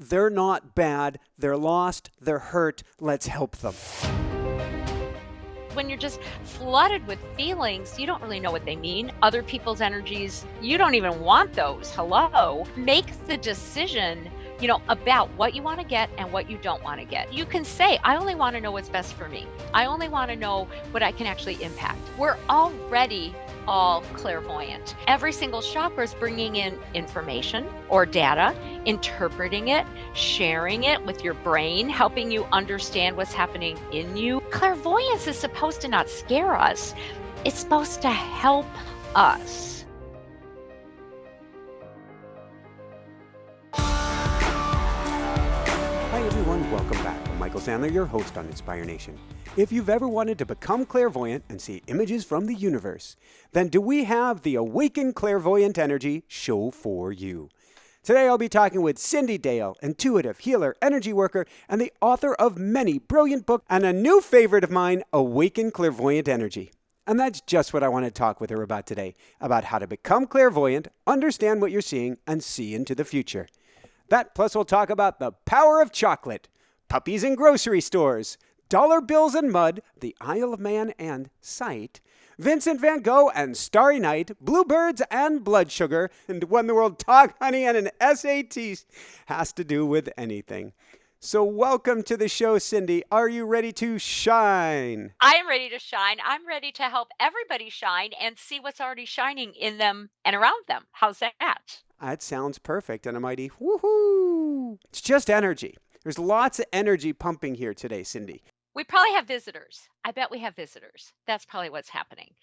They're not bad. They're lost. They're hurt. Let's help them. When you're just flooded with feelings, you don't really know what they mean. Other people's energies, you don't even want those. Hello. Make the decision, about what you want to get and what you don't want to get. You can say, I only want to know what's best for me. I only want to know what I can actually impact. We're already all clairvoyant. Every single chakra is bringing in information or data, interpreting it, sharing it with your brain, helping you understand what's happening in you. Clairvoyance is supposed to not scare us. It's supposed to help us. Hi everyone, welcome back. I'm Michael Sandler, your host on Inspire Nation. If you've ever wanted to become clairvoyant and see images from the universe, then do we have the Awaken Clairvoyant Energy show for you. Today I'll be talking with Cyndi Dale, intuitive healer, energy worker, and the author of many brilliant books and a new favorite of mine, Awaken Clairvoyant Energy. And that's just what I want to talk with her about today, about how to become clairvoyant, understand what you're seeing, and see into the future. That plus we'll talk about the power of chocolate, puppies in grocery stores, dollar bills and mud, the Isle of Man and sight, Vincent van Gogh and Starry Night, bluebirds and blood sugar, and when the world talk honey and an SAT has to do with anything. So welcome to the show, Cyndi. Are you ready to shine? I am ready to shine. I'm ready to help everybody shine and see what's already shining in them and around them. How's that? That sounds perfect and a mighty woohoo. It's just energy. There's lots of energy pumping here today, Cyndi. We probably have visitors. I bet we have visitors. That's probably what's happening.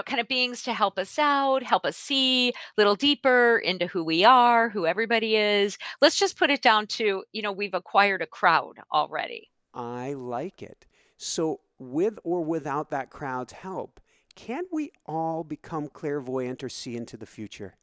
Kind of beings to help us out, help us see a little deeper into who we are, who everybody is. Let's just put it down to, we've acquired a crowd already. I like it. So with or without that crowd's help, can't we all become clairvoyant or see into the future?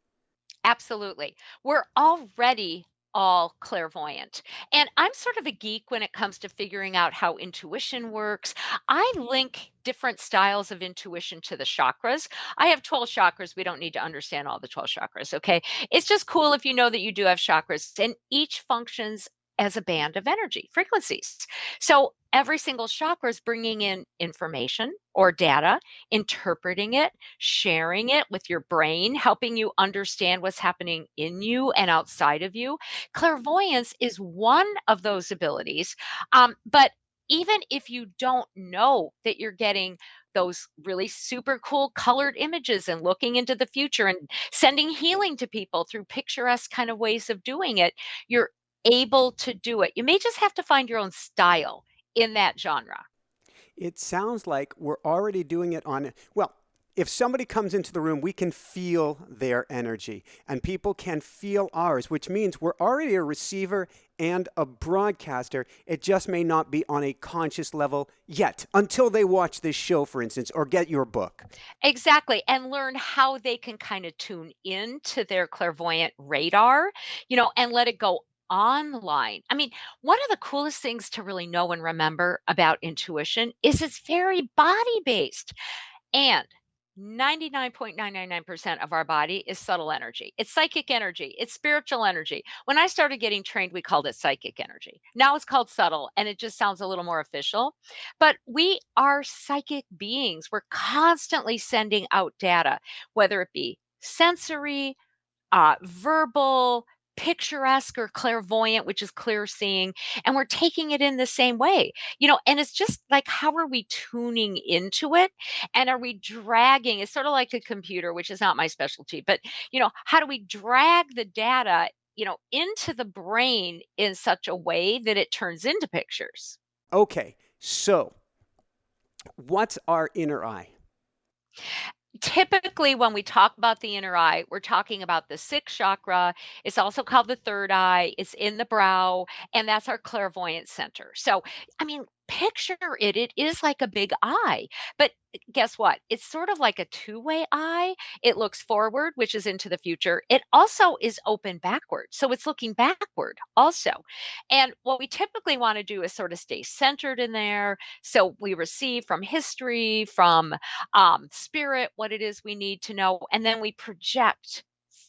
Absolutely. We're already all clairvoyant. And I'm sort of a geek when it comes to figuring out how intuition works. I link different styles of intuition to the chakras. I have 12 chakras. We don't need to understand all the 12 chakras, okay? It's just cool if you know that you do have chakras, and each functions as a band of energy frequencies. So every single chakra is bringing in information or data, interpreting it, sharing it with your brain, helping you understand what's happening in you and outside of you. Clairvoyance is one of those abilities. But even if you don't know that you're getting those really super cool colored images and looking into the future and sending healing to people through picturesque kind of ways of doing it, you're able to do it. You may just have to find your own style in that genre. It sounds like we're already doing it well, if somebody comes into the room, we can feel their energy and people can feel ours, which means we're already a receiver and a broadcaster. It just may not be on a conscious level yet until they watch this show, for instance, or get your book. Exactly. And learn how they can kind of tune into their clairvoyant radar, and let it go online. I mean, one of the coolest things to really know and remember about intuition is it's very body based. And 99.999% of our body is subtle energy. It's psychic energy. It's spiritual energy. When I started getting trained, we called it psychic energy. Now it's called subtle, and it just sounds a little more official. But we are psychic beings. We're constantly sending out data, whether it be sensory, verbal, picturesque, or clairvoyant, which is clear seeing, and we're taking it in the same way, and it's just like, how are we tuning into it? And are we dragging? It's sort of like a computer, which is not my specialty, but, how do we drag the data, into the brain in such a way that it turns into pictures? Okay, so what's our inner eye? Typically, when we talk about the inner eye, we're talking about the sixth chakra. It's also called the third eye. It's in the brow, and that's our clairvoyant center. So, I mean, picture it. It is like a big eye, but guess what? It's sort of like a two-way eye. It looks forward, which is into the future. It also is open backward. So it's looking backward also. And what we typically want to do is sort of stay centered in there. So we receive from history, from spirit, what it is we need to know, and then we project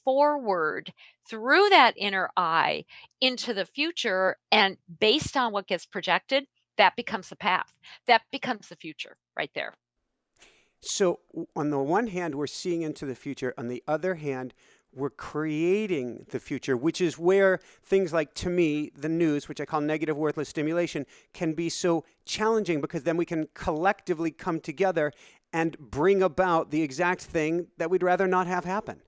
forward through that inner eye into the future. And based on what gets projected, that becomes the path. That becomes the future right there. So, on the one hand, we're seeing into the future. On the other hand, we're creating the future, which is where things like, to me, the news, which I call negative, worthless stimulation, can be so challenging because then we can collectively come together and bring about the exact thing that we'd rather not have happen.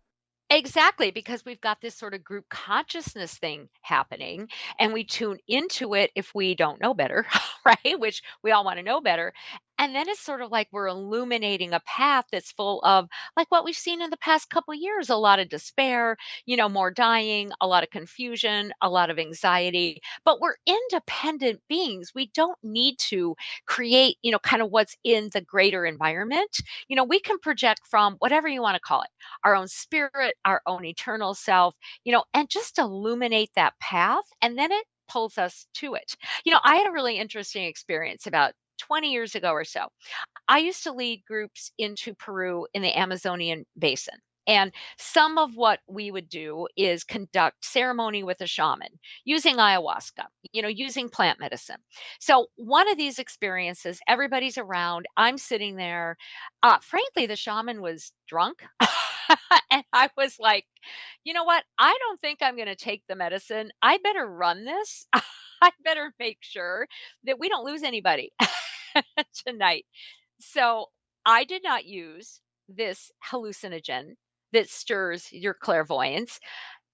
Exactly, because we've got this sort of group consciousness thing happening, and we tune into it if we don't know better, right? Which we all want to know better. And then it's sort of like we're illuminating a path that's full of, like what we've seen in the past couple of years, a lot of despair, more dying, a lot of confusion, a lot of anxiety. But we're independent beings. We don't need to create, kind of what's in the greater environment. We can project from whatever you want to call it, our own spirit, our own eternal self, and just illuminate that path. And then it pulls us to it. I had a really interesting experience about 20 years ago or so. I used to lead groups into Peru in the Amazonian basin. And some of what we would do is conduct ceremony with a shaman using ayahuasca, using plant medicine. So, one of these experiences, everybody's around, I'm sitting there. Frankly, the shaman was drunk. And I was like, you know what? I don't think I'm going to take the medicine. I better run this. I better make sure that we don't lose anybody tonight. So I did not use this hallucinogen that stirs your clairvoyance.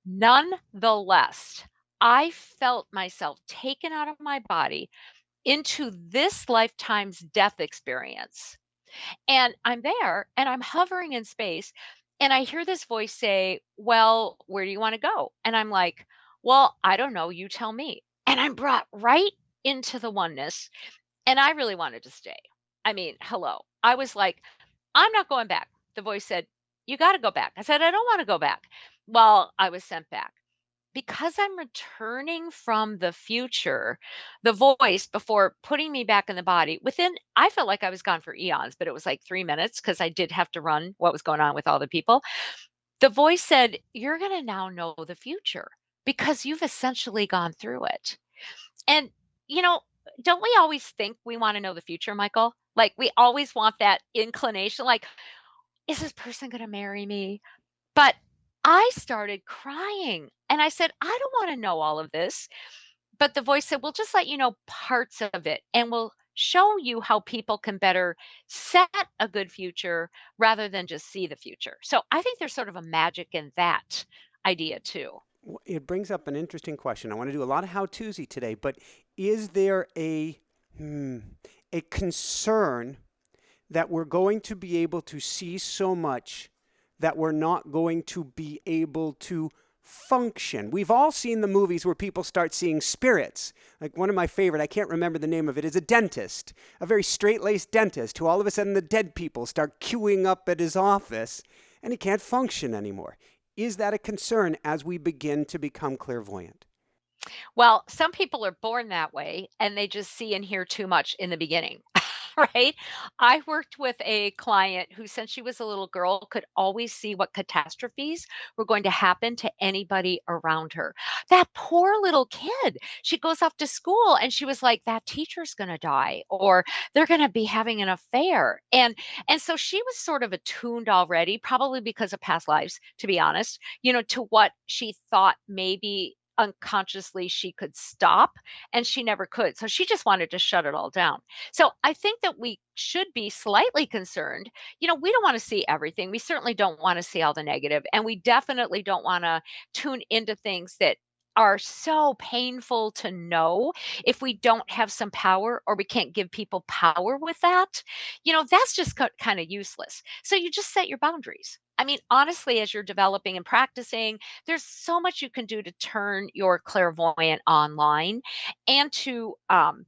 Nonetheless, I felt myself taken out of my body into this lifetime's death experience. And I'm there and I'm hovering in space. And I hear this voice say, "Well, where do you want to go?" And I'm like, "Well, I don't know. You tell me." And I'm brought right into the oneness. And I really wanted to stay. I mean, hello. I was like, "I'm not going back." The voice said, "You got to go back." I said, "I don't want to go back." Well, I was sent back. Because I'm returning from the future, the voice, before putting me back in the body, I felt like I was gone for eons, but it was like 3 minutes because I did have to run what was going on with all the people. The voice said, "You're going to now know the future because you've essentially gone through it." And, you know, don't we always think we want to know the future, Michael? Like we always want that inclination, like, is this person going to marry me? But I started crying and I said, "I don't want to know all of this." But the voice said, "We'll just let you know parts of it and we'll show you how people can better set a good future rather than just see the future." So I think there's sort of a magic in that idea too. It brings up an interesting question. I want to do a lot of how-tosy today, but is there a concern that we're going to be able to see so much that we're not going to be able to function? We've all seen the movies where people start seeing spirits. Like one of my favorite, I can't remember the name of it, is a dentist, a very straight-laced dentist who all of a sudden the dead people start queuing up at his office and he can't function anymore. Is that a concern as we begin to become clairvoyant? Well, some people are born that way and they just see and hear too much in the beginning. Right? I worked with a client who, since she was a little girl, could always see what catastrophes were going to happen to anybody around her. That poor little kid. She goes off to school and she was like, that teacher's going to die or they're going to be having an affair. And so she was sort of attuned already, probably because of past lives, to be honest, to what she thought maybe unconsciously she could stop, and she never could. So she just wanted to shut it all down. So I think that we should be slightly concerned. We don't want to see everything. We certainly don't want to see all the negative, and we definitely don't want to tune into things that are so painful to know if we don't have some power or we can't give people power with that. That's just kind of useless. So you just set your boundaries. I mean, honestly, as you're developing and practicing, there's so much you can do to turn your clairvoyant online and to, kind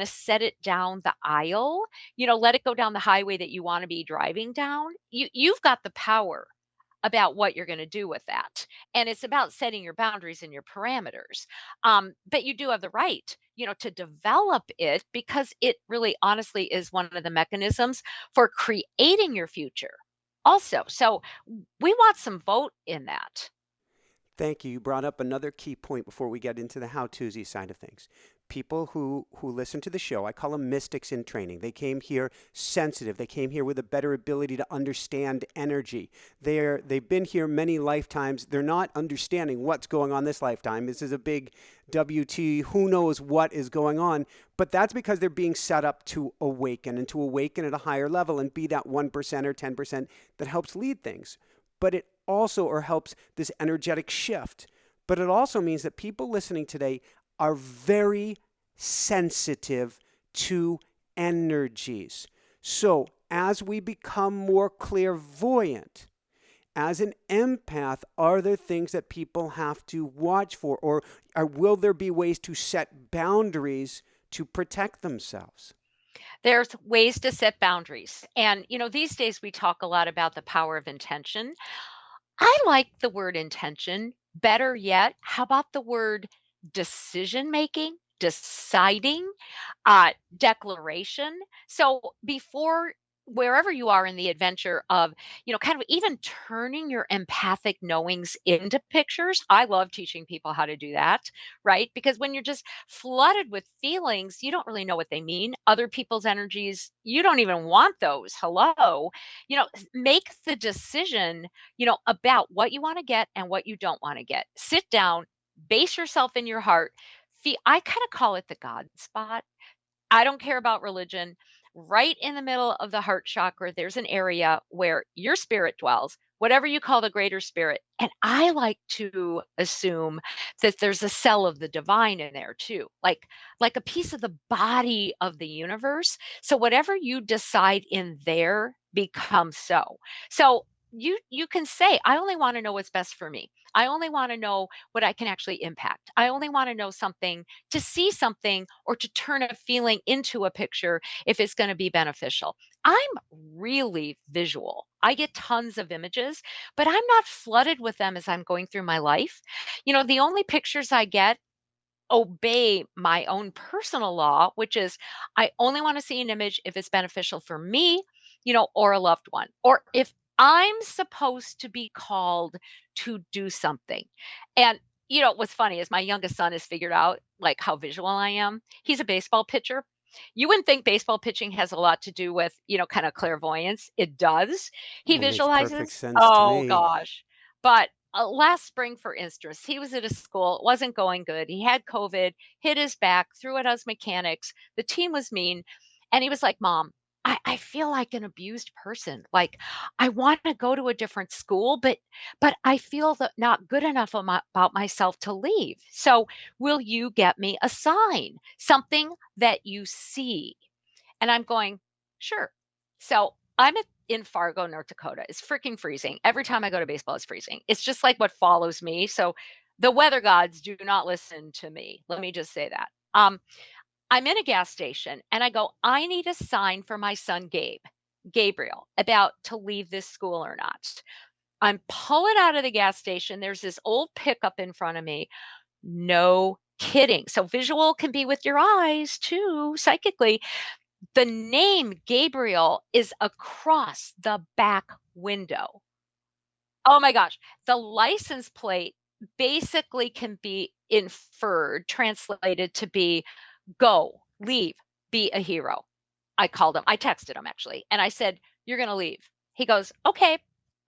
of set it down the aisle, let it go down the highway that you want to be driving down. You've got the power about what you're going to do with that. And it's about setting your boundaries and your parameters. But you do have the right, to develop it because it really honestly is one of the mechanisms for creating your future. also. So we want some vote in that. Thank you. You brought up another key point before we get into the how-to side of things. People who listen to the show, I call them mystics in training. They came here sensitive. They came here with a better ability to understand energy. They've been here many lifetimes. They're not understanding what's going on this lifetime. This is a big WT, who knows what is going on, but that's because they're being set up to awaken and to awaken at a higher level and be that 1% or 10% that helps lead things. But it also or helps this energetic shift. But it also means that people listening today are very sensitive to energies. So as we become more clairvoyant, as an empath, are there things that people have to watch for? Or will there be ways to set boundaries to protect themselves? There's ways to set boundaries. And, these days we talk a lot about the power of intention. I like the word intention. Better yet, how about the word decision making, deciding, declaration? So before, wherever you are in the adventure of, kind of even turning your empathic knowings into pictures. I love teaching people how to do that, right? Because when you're just flooded with feelings, you don't really know what they mean. Other people's energies, you don't even want those. Hello. Make the decision about what you want to get and what you don't want to get. Sit down, base yourself in your heart. I kind of call it the God spot. I don't care about religion. Right in the middle of the heart chakra, there's an area where your spirit dwells, whatever you call the greater spirit. And I like to assume that there's a cell of the divine in there too, like a piece of the body of the universe. So whatever you decide in there becomes so. So you can say, I only want to know what's best for me. I only want to know what I can actually impact. I only want to know something, to see something or to turn a feeling into a picture if it's going to be beneficial. I'm really visual. I get tons of images, but I'm not flooded with them as I'm going through my life. The only pictures I get obey my own personal law, which is I only want to see an image if it's beneficial for me, or a loved one, or if I'm supposed to be called to do something. And what's funny is my youngest son has figured out like how visual I am. He's a baseball pitcher. You wouldn't think baseball pitching has a lot to do with, kind of clairvoyance. It does. He Well, makes perfect visualizes. sense to Oh me. gosh. But last spring, for instance, he was at a school, it wasn't going good. He had COVID, hit his back, threw it as mechanics. The team was mean. And he was like, Mom, I feel like an abused person. Like I want to go to a different school, but I feel that not good enough about myself to leave. So will you get me a sign, something that you see? And I'm going, sure. So in Fargo, North Dakota. It's freaking freezing. Every time I go to baseball, it's freezing. It's just like what follows me. So the weather gods do not listen to me. Let me just say that. I'm in a gas station and I go, I need a sign for my son Gabriel, about to leave this school or not. I'm pulling out of the gas station. There's this old pickup in front of me. No kidding. So visual can be with your eyes too, psychically. The name Gabriel is across the back window. Oh my gosh. The license plate basically can be inferred, translated to be go, leave, be a hero. I called him. I texted him actually. And I said, "You're going to leave." He goes, "Okay,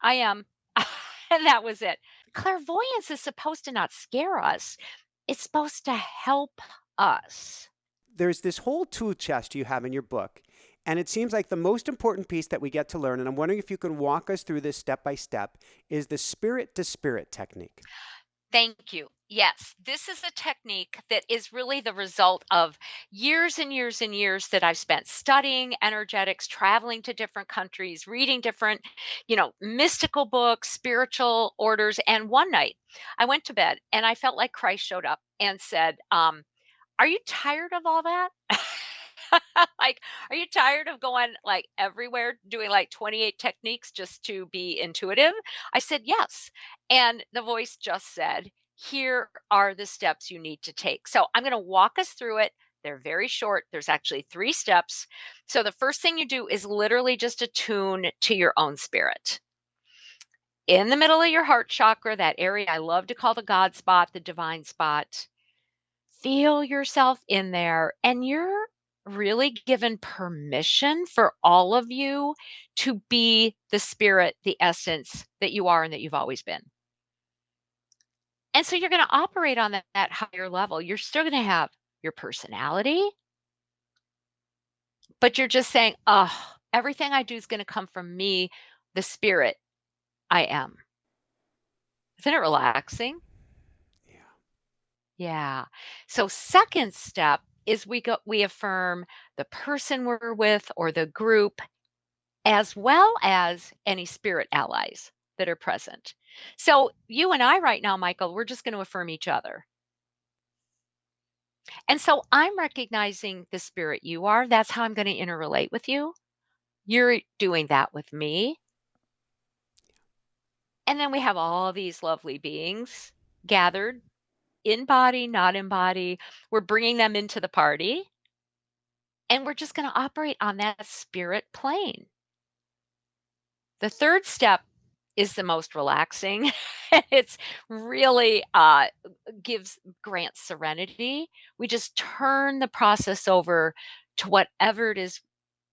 I am." And that was it. Clairvoyance is supposed to not scare us. It's supposed to help us. There's this whole tool chest you have in your book, and it seems like the most important piece that we get to learn, and I'm wondering if you can walk us through this step by step, is the spirit to spirit technique. Thank you. Yes, this is a technique that is really the result of years and years and years that I've spent studying energetics, traveling to different countries, reading different, mystical books, spiritual orders. And one night I went to bed and I felt like Christ showed up and said, are you tired of all that? Like, are you tired of going like everywhere doing like 28 techniques just to be intuitive? I said, yes. And the voice just said, here are the steps you need to take. So I'm going to walk us through it. They're very short. There's actually 3 steps. So the first thing you do is literally just attune to your own spirit. In the middle of your heart chakra, that area I love to call the God spot, the divine spot, feel yourself in there, and you're really given permission for all of you to be the spirit, the essence that you are and that you've always been. And so you're going to operate on that higher level. You're still going to have your personality, but you're just saying, oh, everything I do is going to come from me, the spirit I am. Isn't it relaxing? Yeah. Yeah. So second step is we affirm the person we're with or the group as well as any spirit allies that are present. So you and I right now, Michael, we're just going to affirm each other. And so I'm recognizing the spirit you are. That's how I'm going to interrelate with you. You're doing that with me. And then we have all these lovely beings gathered in body, not in body. We're bringing them into the party. And we're just going to operate on that spirit plane. The third step is the most relaxing. It's really gives grants serenity. We just turn the process over to whatever it is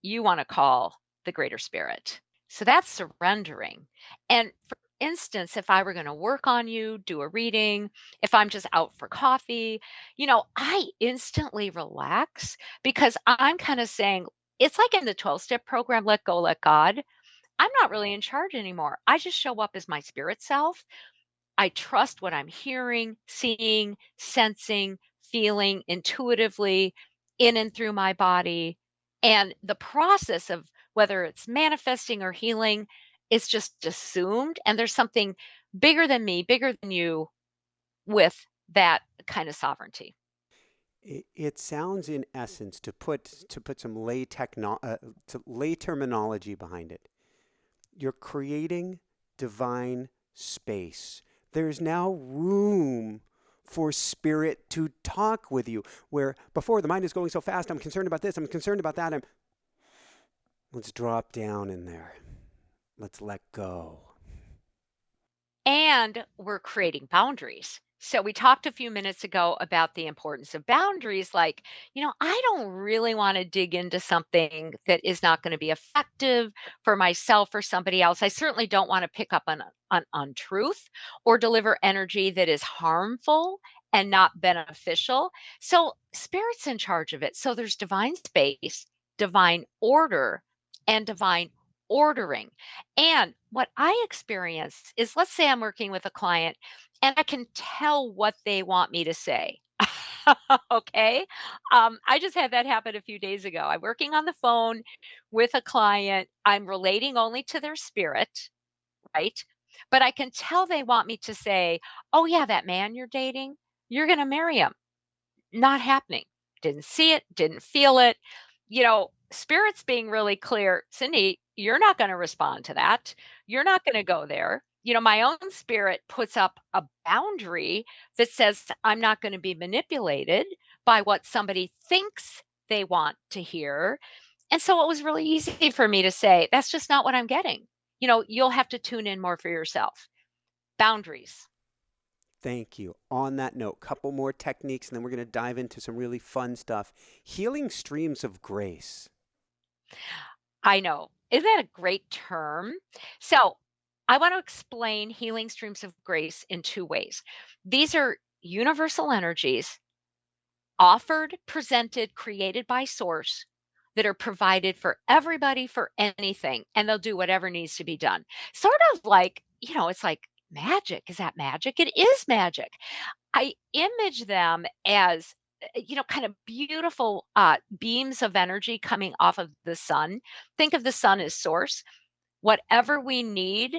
you want to call the greater spirit. So that's surrendering. And for instance, if I were going to work on you, do a reading, if I'm just out for coffee, I instantly relax because I'm kind of saying, it's like in the 12-step program, let go, let God. I'm not really in charge anymore. I just show up as my spirit self. I trust what I'm hearing, seeing, sensing, feeling intuitively in and through my body. And the process of whether it's manifesting or healing is just assumed. And there's something bigger than me, bigger than you with that kind of sovereignty. It sounds, in essence, to put some lay terminology behind it. You're creating divine space. There's now room for spirit to talk with you. Where before the mind is going so fast, I'm concerned about this, I'm concerned about that. Let's drop down in there. Let's let go. And we're creating boundaries. So we talked a few minutes ago about the importance of boundaries. Like, I don't really want to dig into something that is not going to be effective for myself or somebody else. I certainly don't want to pick up on untruth or deliver energy that is harmful and not beneficial. So spirit's in charge of it. So there's divine space, divine order, and divine ordering. And what I experience is, let's say I'm working with a client and I can tell what they want me to say. Okay. I just had that happen a few days ago. I'm working on the phone with a client. I'm relating only to their spirit, right? But I can tell they want me to say, oh, yeah, that man you're dating, you're going to marry him. Not happening. Didn't see it, didn't feel it. Spirit's being really clear. Cyndi, you're not going to respond to that. You're not going to go there. My own spirit puts up a boundary that says I'm not going to be manipulated by what somebody thinks they want to hear. And so it was really easy for me to say, that's just not what I'm getting. You'll have to tune in more for yourself. Boundaries. Thank you. On that note, couple more techniques, and then we're going to dive into some really fun stuff. Healing streams of grace. I know. Isn't that a great term? So, I want to explain healing streams of grace in 2 ways. These are universal energies offered, presented, created by source that are provided for everybody for anything, and they'll do whatever needs to be done. Sort of like, it's like magic. Is that magic? It is magic. I image them as, kind of beautiful beams of energy coming off of the sun. Think of the sun as source. Whatever we need,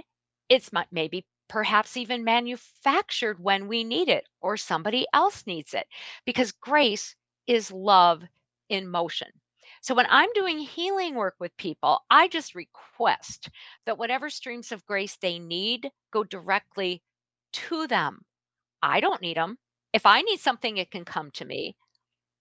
it's maybe perhaps even manufactured when we need it or somebody else needs it, because grace is love in motion. So when I'm doing healing work with people, I just request that whatever streams of grace they need go directly to them. I don't need them. If I need something, it can come to me.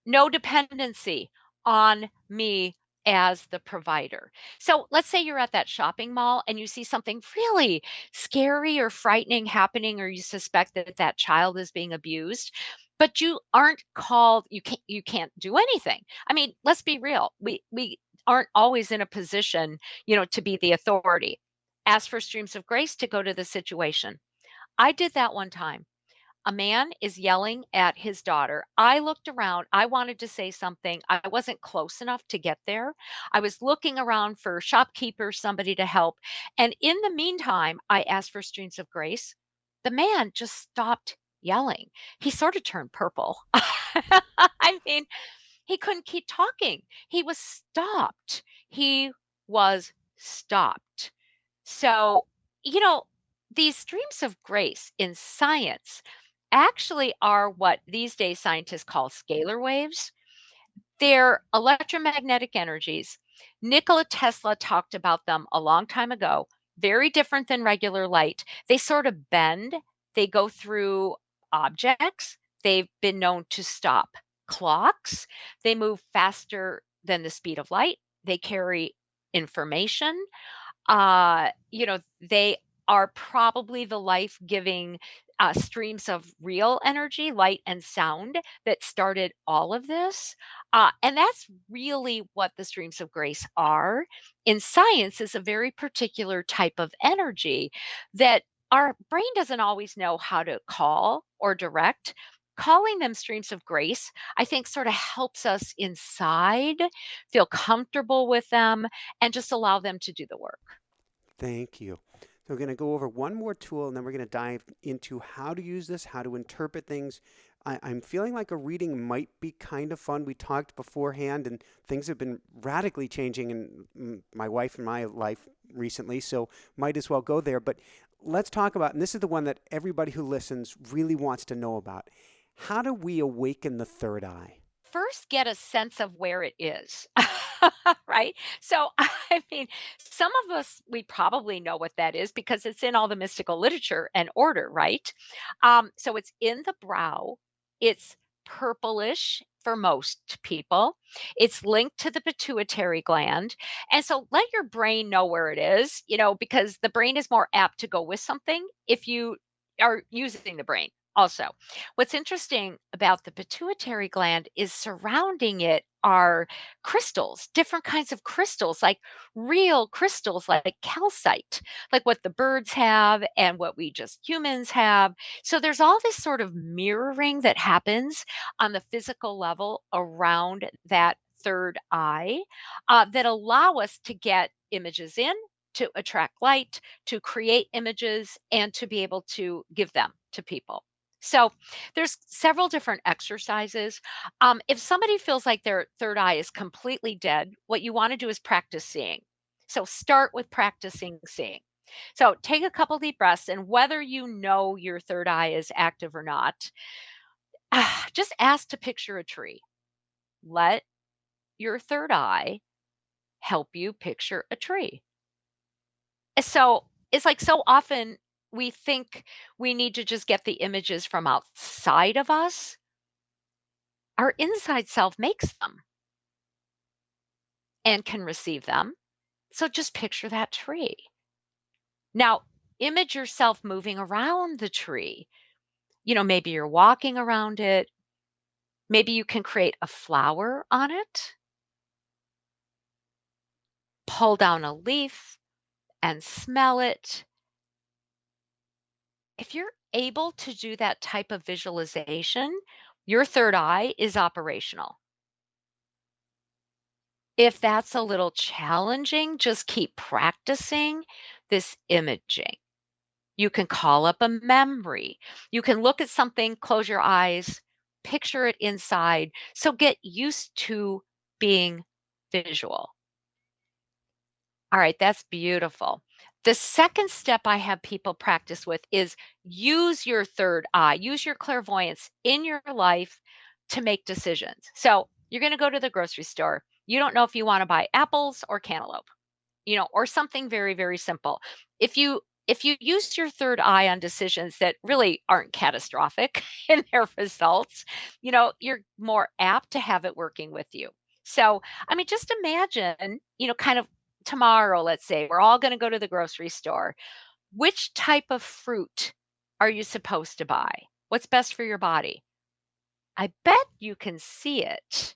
no dependency on me as the provider. So let's say you're at that shopping mall and you see something really scary or frightening happening, or you suspect that that child is being abused, but you aren't called, you can't do anything. I mean, let's be real. We aren't always in a position, to be the authority. Ask for streams of grace to go to the situation. I did that one time. A man is yelling at his daughter. I looked around. I wanted to say something. I wasn't close enough to get there. I was looking around for shopkeepers, somebody to help. And in the meantime, I asked for streams of grace. The man just stopped yelling. He sort of turned purple. I mean, he couldn't keep talking. He was stopped. He was stopped. So, you know, these streams of grace in science actually are what these days scientists call scalar waves. They're electromagnetic energies. Nikola Tesla talked about them a long time ago. Very different than regular light. They sort of bend, they go through objects. They've been known to stop clocks. They move faster than the speed of light. They carry information. They are probably the life-giving, streams of real energy, light and sound that started all of this, and that's really what the streams of grace are. In science, is a very particular type of energy that our brain doesn't always know how to call or direct. Calling them streams of grace, I think, sort of helps us inside feel comfortable with them and just allow them to do the work. Thank you. So we're going to go over one more tool and then we're going to dive into how to use this, how to interpret things. I'm feeling like a reading might be kind of fun. We talked beforehand and things have been radically changing in my wife and my life recently, so might as well go there. But let's talk about, and this is the one that everybody who listens really wants to know about. How do we awaken the third eye? First, get a sense of where it is. Right? So, I mean, some of us, we probably know what that is because it's in all the mystical literature and order, right? So it's in the brow. It's purplish for most people. It's linked to the pituitary gland. And so let your brain know where it is, because the brain is more apt to go with something if you are using the brain. Also, what's interesting about the pituitary gland is surrounding it are crystals, different kinds of crystals, like real crystals, like calcite, like what the birds have and what we just humans have. So there's all this sort of mirroring that happens on the physical level around that third eye, that allow us to get images in, to attract light, to create images, and to be able to give them to people. So there's several different exercises. If somebody feels like their third eye is completely dead, what you want to do is practice seeing. So start with practicing seeing. So take a couple deep breaths, and whether you know your third eye is active or not, just ask to picture a tree. Let your third eye help you picture a tree. So it's like so often we think we need to just get the images from outside of us. Our inside self makes them and can receive them. So just picture that tree. Now, image yourself moving around the tree. Maybe you're walking around it. Maybe you can create a flower on it, pull down a leaf and smell it. If you're able to do that type of visualization, your third eye is operational. If that's a little challenging, just keep practicing this imaging. You can call up a memory. You can look at something, close your eyes, picture it inside. So get used to being visual. All right, that's beautiful. The second step I have people practice with is use your third eye, use your clairvoyance in your life to make decisions. So you're going to go to the grocery store. You don't know if you want to buy apples or cantaloupe, or something very, very simple. If you if you use your third eye on decisions that really aren't catastrophic in their results, you're more apt to have it working with you. So, I mean, just imagine, kind of tomorrow, let's say, we're all going to go to the grocery store. Which type of fruit are you supposed to buy? What's best for your body? I bet you can see it.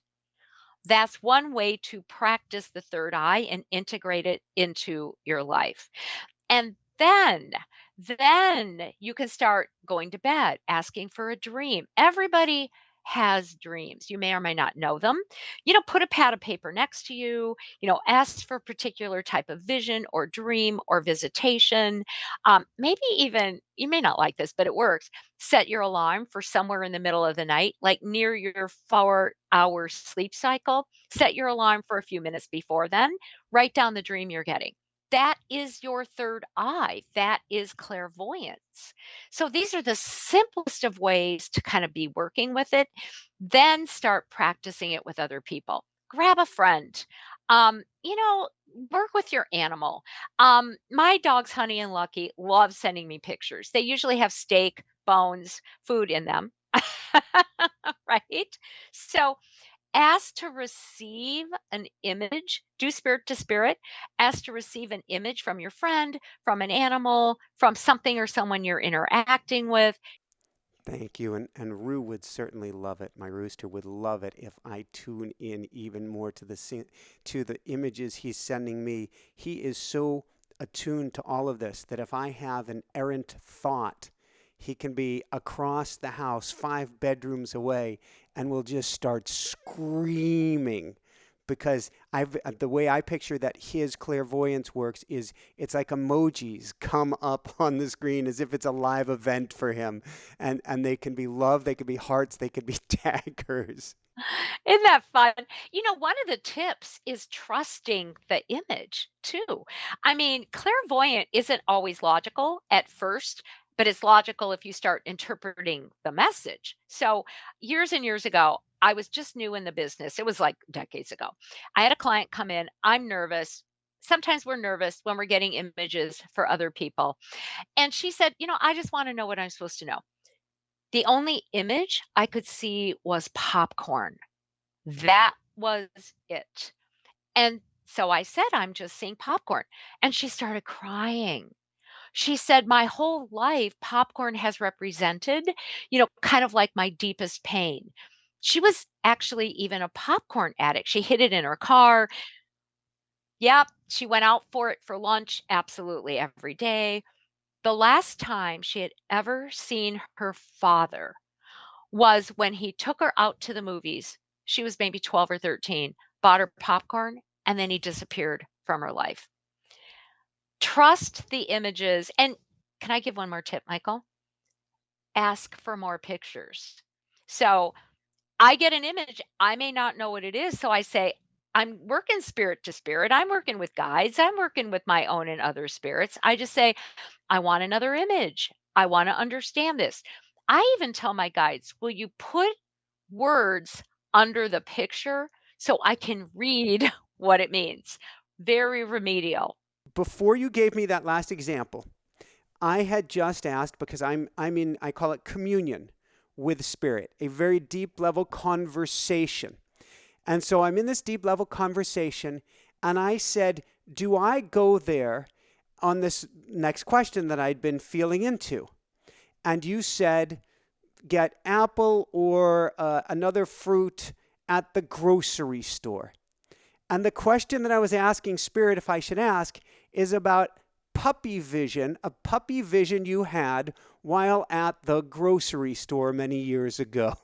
That's one way to practice the third eye and integrate it into your life. And then you can start going to bed, asking for a dream. Everybody has dreams. You may or may not know them. Put a pad of paper next to you, ask for a particular type of vision or dream or visitation. Maybe even, you may not like this, but it works. Set your alarm for somewhere in the middle of the night, like near your 4-hour sleep cycle. Set your alarm for a few minutes before then. Write down the dream you're getting. That is your third eye. That is clairvoyance. So these are the simplest of ways to kind of be working with it. Then start practicing it with other people. Grab a friend. Um, you know, Work with your animal. My dogs, Honey and Lucky, love sending me pictures. They usually have steak, bones, food in them. Right? So ask to receive an image, do spirit to spirit, ask to receive an image from your friend, from an animal, from something or someone you're interacting with. Thank you. And Rue would certainly love it. My rooster would love it if I tune in even more to to the images he's sending me. He is so attuned to all of this that if I have an errant thought, he can be across the house, 5 bedrooms away, and will just start screaming because the way I picture that his clairvoyance works is it's like emojis come up on the screen as if it's a live event for him, and they can be love, they can be hearts, they can be daggers. Isn't that fun? One of the tips is trusting the image too. I mean, clairvoyant isn't always logical at first, but it's logical if you start interpreting the message. So, years and years ago, I was just new in the business. It was like decades ago. I had a client come in. I'm nervous. Sometimes we're nervous when we're getting images for other people. And she said, I just want to know what I'm supposed to know. The only image I could see was popcorn. That was it. And so I said, "I'm just seeing popcorn." And she started crying. She said, "My whole life, popcorn has represented, kind of like my deepest pain." She was actually even a popcorn addict. She hid it in her car. Yep. She went out for it for lunch absolutely every day. The last time she had ever seen her father was when he took her out to the movies. She was maybe 12 or 13, bought her popcorn, and then he disappeared from her life. Trust the images. And can I give one more tip, Michael? Ask for more pictures. So I get an image, I may not know what it is. So I say, I'm working spirit to spirit. I'm working with guides. I'm working with my own and other spirits. I just say, I want another image. I want to understand this. I even tell my guides, will you put words under the picture so I can read what it means? Very remedial. Before you gave me that last example, I had just asked because I'm in, I call it communion with spirit, a very deep level conversation. And so I'm in this deep level conversation, and I said, do I go there on this next question that I'd been feeling into? And you said, get apple or another fruit at the grocery store. And the question that I was asking Spirit if I should ask is about puppy vision, a puppy vision you had while at the grocery store many years ago.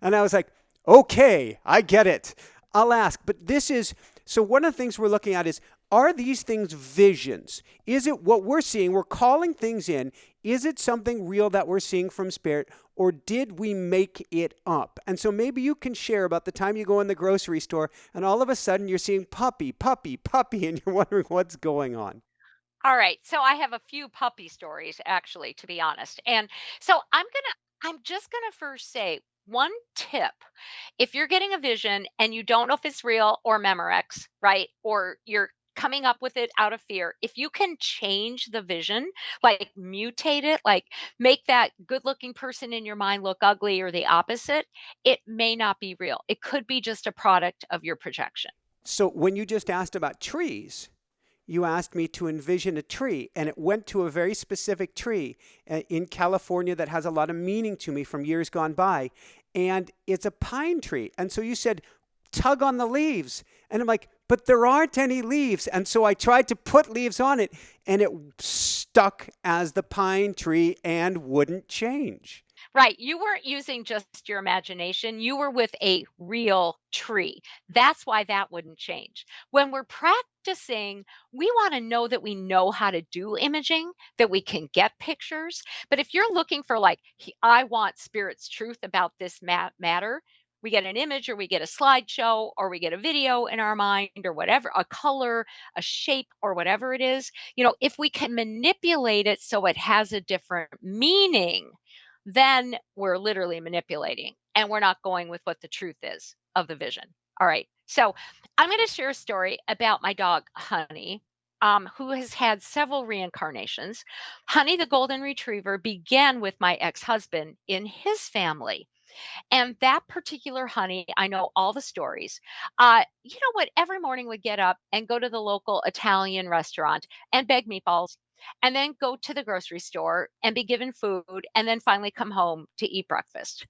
And I was like, okay, I get it. I'll ask. But this is so one of the things we're looking at is, are these things visions? Is it what we're seeing? We're calling things in. Is it something real that we're seeing from spirit, or did we make it up? And so maybe you can share about the time you go in the grocery store and all of a sudden you're seeing puppy, puppy, puppy, and you're wondering what's going on. All right. So I have a few puppy stories, actually, to be honest. And so I'm just gonna first say one tip. If you're getting a vision and you don't know if it's real or Memorex, right? Or you're coming up with it out of fear. If you can change the vision, like mutate it, like make that good looking person in your mind look ugly or the opposite, it may not be real. It could be just a product of your projection. So when you just asked about trees, you asked me to envision a tree, and it went to a very specific tree in California that has a lot of meaning to me from years gone by. And it's a pine tree. And so you said, tug on the leaves. And I'm like, but there aren't any leaves. And so I tried to put leaves on it, and it stuck as the pine tree and wouldn't change. Right. You weren't using just your imagination. You were with a real tree. That's why that wouldn't change. When we're practicing, we want to know that we know how to do imaging, that we can get pictures. But if you're looking for, like, I want spirit's truth about this matter, we get an image or we get a slideshow or we get a video in our mind or whatever, a color, a shape, or whatever it is. If we can manipulate it so it has a different meaning, then we're literally manipulating and we're not going with what the truth is of the vision. All right. So I'm going to share a story about my dog, Honey, who has had several reincarnations. Honey, the golden retriever, began with my ex husband in his family. And that particular Honey, I know all the stories. You know what? Every morning would get up and go to the local Italian restaurant and beg meatballs, and then go to the grocery store and be given food, and then finally come home to eat breakfast.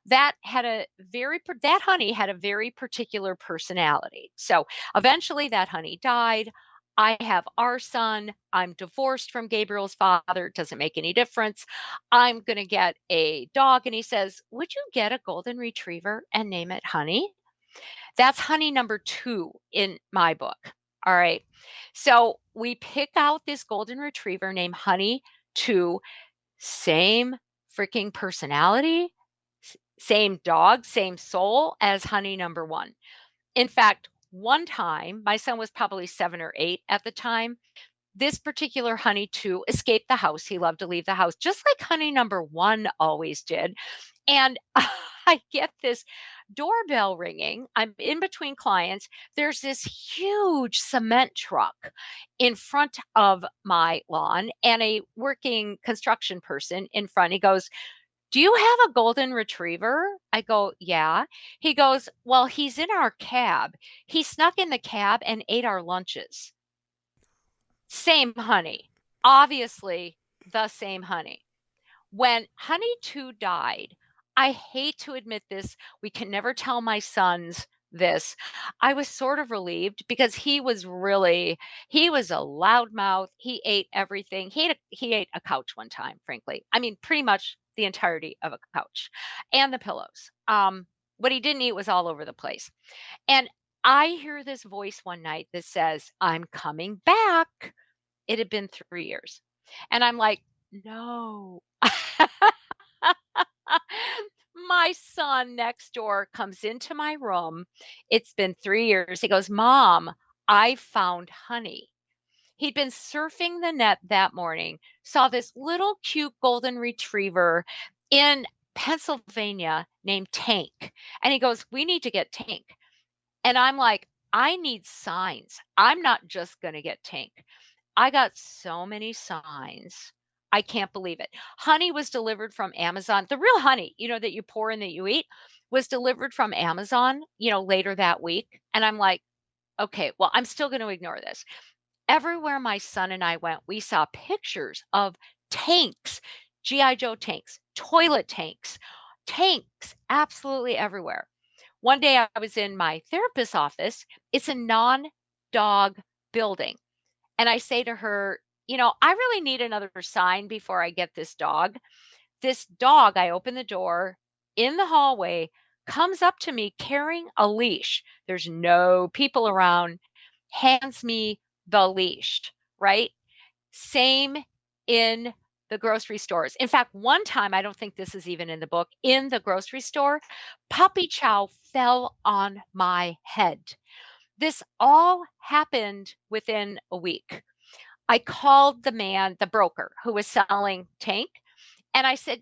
That Honey had a very particular personality. So eventually that Honey died. I have our son. I'm divorced from Gabriel's father. It doesn't make any difference. I'm going to get a dog. And he says, would you get a golden retriever and name it Honey? That's Honey number 2 in my book. All right. So we pick out this golden retriever named Honey 2, same freaking personality, same dog, same soul as Honey number 1. In fact, one time, my son was probably 7 or 8 at the time. This particular Honey 2 escaped the house. He loved to leave the house, just like Honey number 1 always did. And I get this doorbell ringing. I'm in between clients. There's this huge cement truck in front of my lawn and a working construction person in front. He goes, do you have a golden retriever? I go, yeah. He goes, well, he's in our cab. He snuck in the cab and ate our lunches. Same Honey, obviously the same Honey. When Honey 2 died, I hate to admit this, we can never tell my sons this. I was sort of relieved because he was a loudmouth. He ate everything. He ate a couch one time, frankly. I mean, pretty much the entirety of a couch and the pillows. What he didn't eat was all over the place. And I hear this voice one night that says, I'm coming back. It had been 3 years. And I'm like, no. My son next door comes into my room. It's been 3 years. He goes, Mom, I found Honey. He'd been surfing the net that morning, saw this little cute golden retriever in Pennsylvania named Tank. And he goes, we need to get Tank. And I'm like, I need signs. I'm not just going to get Tank. I got so many signs. I can't believe it. Honey was delivered from Amazon. The real honey, that you pour and that you eat, was delivered from Amazon, later that week. And I'm like, okay, well, I'm still going to ignore this. Everywhere my son and I went, we saw pictures of tanks, G.I. Joe tanks, toilet tanks, absolutely everywhere. One day I was in my therapist's office. It's a non-dog building. And I say to her, I really need another sign before I get this dog. This dog, I open the door in the hallway, comes up to me carrying a leash. There's no people around, hands me the leash, right? Same in the grocery stores. In fact, one time, I don't think this is even in the book, in the grocery store, puppy chow fell on my head. This all happened within a week. I called the broker who was selling Tank, and I said,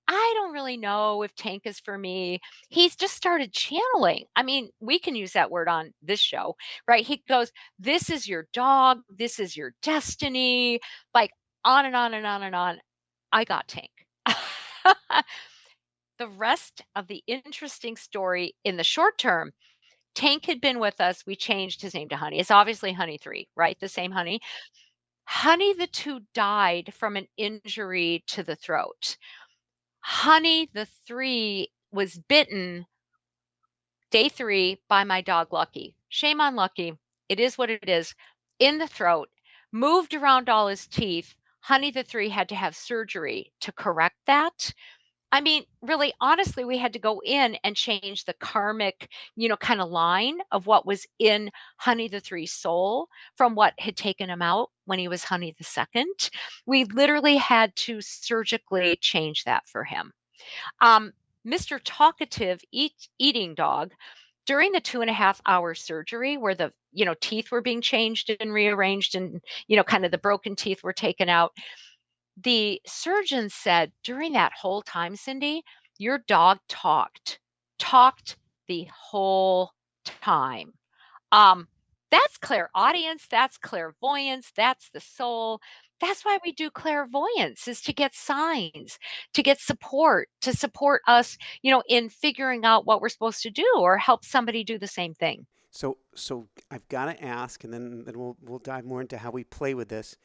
I don't really know if Tank is for me. He's just started channeling. I mean, we can use that word on this show, right? He goes, "This is your dog. This is your destiny." Like on and on and on and on. I got Tank. The rest of the interesting story in the short term, Tank had been with us. We changed his name to Honey. It's obviously Honey 3, right? The same Honey. Honey the 2 died from an injury to the throat. Honey the 3 was bitten day 3 by my dog Lucky. Shame on Lucky. It is what it is. In the throat, moved around all his teeth. Honey the 3 had to have surgery to correct that. I mean, really, honestly, we had to go in and change the karmic, kind of line of what was in Honey the Three's soul from what had taken him out when he was Honey the Second. We literally had to surgically change that for him. Um, Mr. Talkative eating dog, during the 2.5 hour surgery where the teeth were being changed and rearranged and kind of the broken teeth were taken out, the surgeon said during that whole time, Cyndi, your dog talked the whole time. Um, that's clairaudience, that's clairvoyance, that's the soul. That's why we do clairvoyance is to get signs, to get support, to support us, in figuring out what we're supposed to do or help somebody do the same thing. So I've got to ask, and then we'll dive more into how we play with this.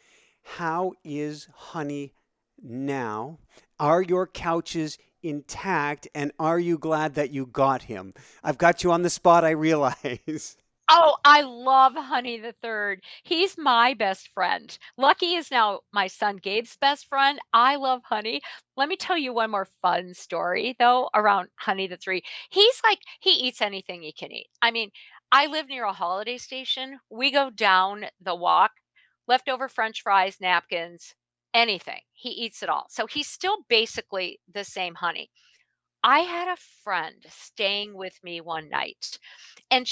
How is Honey now? Are your couches intact, and are you glad that you got him? I've got you on the spot, I realize. Oh, I love Honey the Third. He's my best friend. Lucky is now my son Gabe's best friend. I love Honey. Let me tell you one more fun story though around Honey the Three. He's like he eats anything he can eat. I mean, I live near a holiday station. We go down the walk, leftover French fries, napkins, anything. He eats it all. So he's still basically the same Honey. I had a friend staying with me one night and